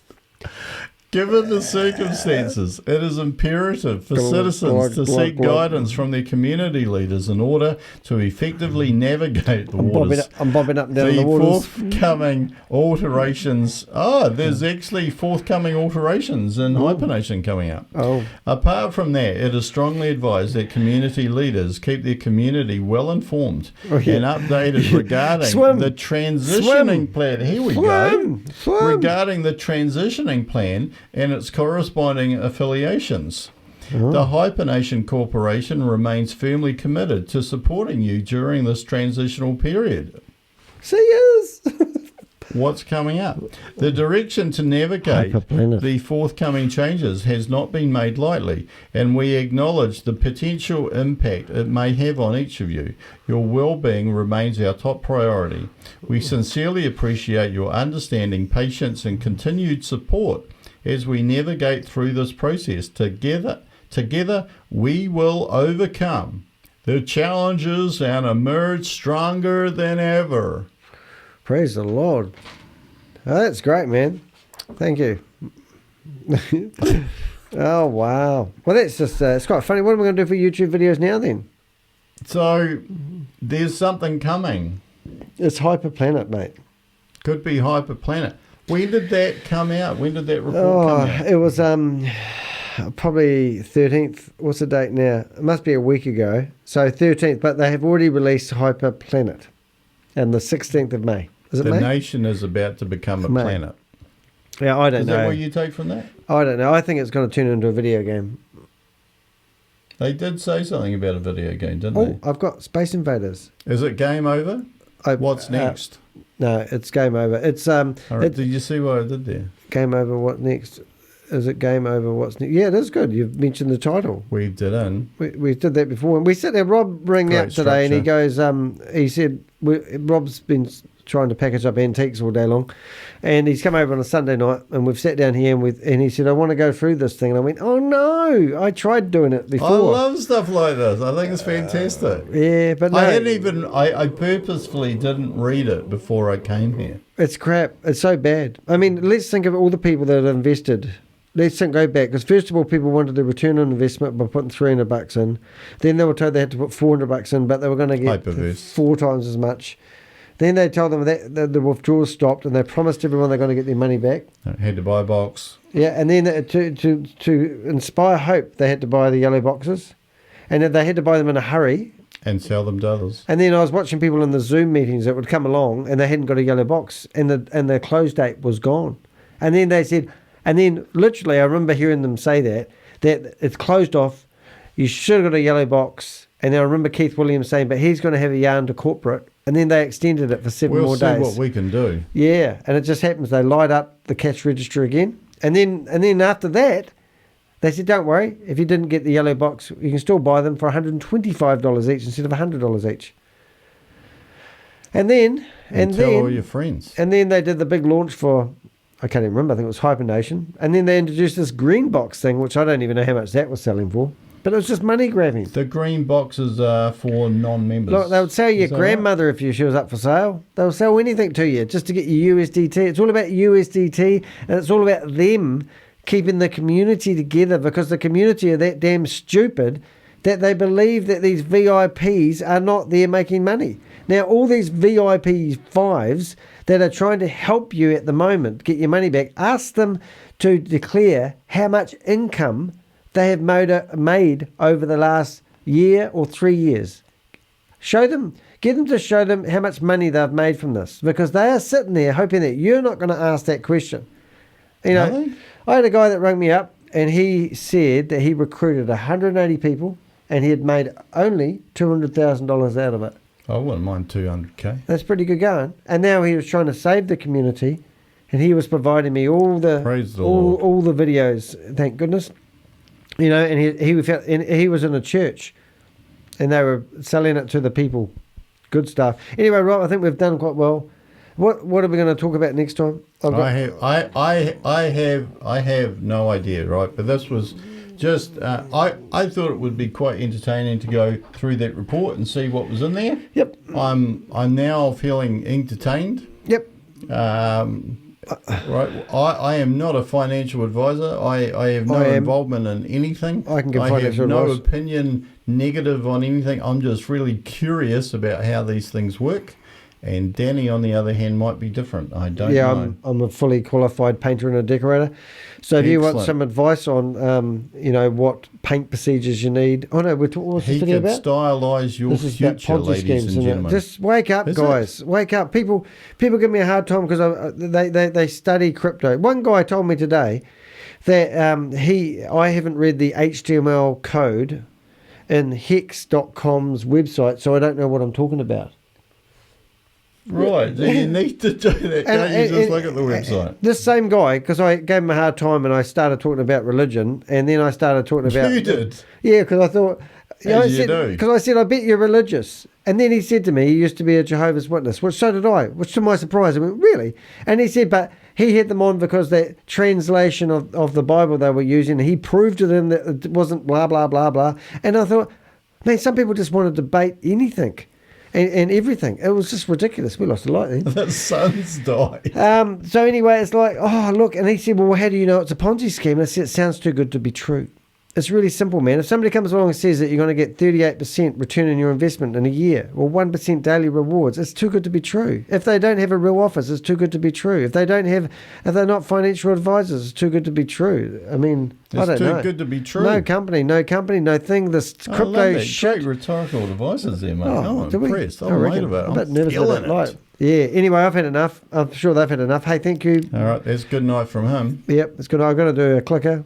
B: Given the circumstances, it is imperative for citizens to seek guidance from their community leaders in order to effectively navigate the waters.
A: I'm bobbing up and down the waters.
B: Forthcoming alterations. There's actually forthcoming alterations in HyperNation coming up.
A: Oh.
B: Apart from that, it is strongly advised that community leaders keep their community well informed and updated regarding the transitioning plan. Here we go. Regarding the transitioning plan and its corresponding affiliations. The HyperNation Corporation remains firmly committed to supporting you during this transitional period.
A: See us.
B: What's coming up? The direction to navigate the forthcoming changes has not been made lightly, and we acknowledge the potential impact it may have on each of you. Your well-being remains our top priority. We sincerely appreciate your understanding, patience, and continued support as we navigate through this process. Together, we will overcome the challenges and emerge stronger than ever.
A: Praise the Lord. Oh, that's great, man. Thank you. Oh, wow. Well, that's just, it's quite funny. What am I going to do for YouTube videos now then?
B: So, there's something coming.
A: It's Hyperplanet, mate.
B: Could be Hyperplanet. When did that come out? When did that report come out?
A: It was probably 13th. What's the date now? It must be a week ago. So 13th, but they have already released Hyperplanet on the 16th of May. Is it May?
B: The nation is about to become a planet.
A: Yeah, I don't know.
B: Is that what you take from that?
A: I don't know. I think it's going to turn into a video game.
B: They did say something about a video game, didn't they?
A: I've got Space Invaders.
B: Is it game over? What's next?
A: No, it's game over. It's
B: All right, did you see what I did there?
A: Game over. What next? Is it game over? What's next? Yeah, that's good. You've mentioned the title.
B: Weaved it in.
A: We did that before, and we sat there. Rob rang out today, and he goes. He said Rob's been trying to package up antiques all day long, and he's come over on a Sunday night, and we've sat down here and he said, I want to go through this thing, and I went, oh no, I tried doing it before.
B: I love stuff like this. I think it's fantastic.
A: Yeah, but no,
B: I purposefully didn't read it before I came here.
A: It's crap. It's so bad. I mean, let's think of all the people that have invested let's go back. Because first of all, people wanted the return on investment by putting $300 in. Then they were told they had to put $400 in, but they were going to get
B: HyperVerse.
A: 4 times as much. Then they told them that the withdrawals stopped, and they promised everyone they're going to get their money back.
B: Had to buy a box.
A: Yeah, and then to inspire hope, they had to buy the yellow boxes, and they had to buy them in a hurry.
B: And sell them to others.
A: And then I was watching people in the Zoom meetings that would come along, and they hadn't got a yellow box, and the close date was gone. And then they said, and then literally I remember hearing them say that it's closed off, you should have got a yellow box. And then I remember Keith Williams saying, but he's going to have a yarn to corporate. And then they extended it for 7 more days.
B: We'll see what we can do.
A: Yeah, and it just happens. They light up the cash register again. And then after that, they said, don't worry, if you didn't get the yellow box, you can still buy them for $125 each instead of $100 each. And
B: tell all your friends.
A: And then they did the big launch for, I can't even remember, I think it was HyperNation. And then they introduced this green box thing, which I don't even know how much that was selling for. But it was just money grabbing.
B: The green boxes are for non-members.
A: Look, they would sell your grandmother right? If she was up for sale. They'll sell anything to you just to get your USDT. It's all about USDT, and it's all about them keeping the community together, because the community are that damn stupid that they believe that these VIPs are not there making money. Now, all these VIP 5s that are trying to help you at the moment get your money back, ask them to declare how much income they have made over the last year or 3 years. Show them, get them to show them how much money they've made from this, because they are sitting there hoping that you're not going to ask that question. You know, really? I had a guy that rang me up, and he said that he recruited 180 people and he had made only $200,000 out of it.
B: I wouldn't mind 200K.
A: That's pretty good going. And now he was trying to save the community, and he was providing me all the videos. Thank goodness. You know, and he was in a church, and they were selling it to the people. Good stuff. Anyway, Rob, I think we've done quite well. What are we going to talk about next time?
B: I have no idea, right? But this was just I thought it would be quite entertaining to go through that report and see what was in there.
A: Yep.
B: I'm now feeling entertained.
A: Yep.
B: Right, I am not a financial advisor. I have no involvement in anything.
A: I can give financial advice.
B: I have no opinion negative on anything. I'm just really curious about how these things work. And Danny, on the other hand, might be different. I don't know.
A: Yeah, I'm a fully qualified painter and a decorator. So if you want some advice on, what paint procedures you need. Oh, no, what's this talking about?
B: He can stylise your future, ladies and gentlemen.
A: Just wake up, guys. Wake up. People give me a hard time because they study crypto. One guy told me today that I haven't read the HTML code in Hex.com's website, so I don't know what I'm talking about.
B: Right, you need to do that. Can't you just look at the website?
A: This same guy, because I gave him a hard time and I started talking about religion, and then I started talking about...
B: You did?
A: Yeah, because I thought...
B: As you do.
A: Because I said, I bet you're religious. And then he said to me, he used to be a Jehovah's Witness, which so did I, which to my surprise, I went, really? And he said, but he had them on because the translation of the Bible they were using, he proved to them that it wasn't blah, blah, blah, blah. And I thought, man, some people just want to debate anything. And everything. It was just ridiculous. We lost a lot then.
B: The sun's died.
A: So anyway, it's like, oh, look. And he said, well, how do you know it's a Ponzi scheme? And I said, it sounds too good to be true. It's really simple, man. If somebody comes along and says that you're going to get 38% return on your investment in a year, or 1% daily rewards, it's too good to be true. If they don't have a real office, it's too good to be true. If they're not financial advisors, it's too good to be true. I mean, I don't know.
B: It's too good to be true.
A: No company, no thing. This crypto shit.
B: Great rhetorical devices there, mate.
A: Oh,
B: I'm impressed. I'm late about it.
A: I'm a bit nervous about that light. Yeah, anyway, I've had enough. I'm sure they've had enough. Hey, thank you.
B: All right, that's good night from him.
A: Yep, it's good. I've got to do a clicker.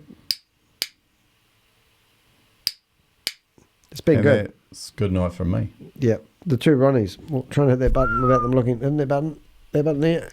A: It's been good.
B: It's good night from me.
A: Yeah, the two Ronnies. Well, trying to hit that button without them looking. Isn't that button? That button there?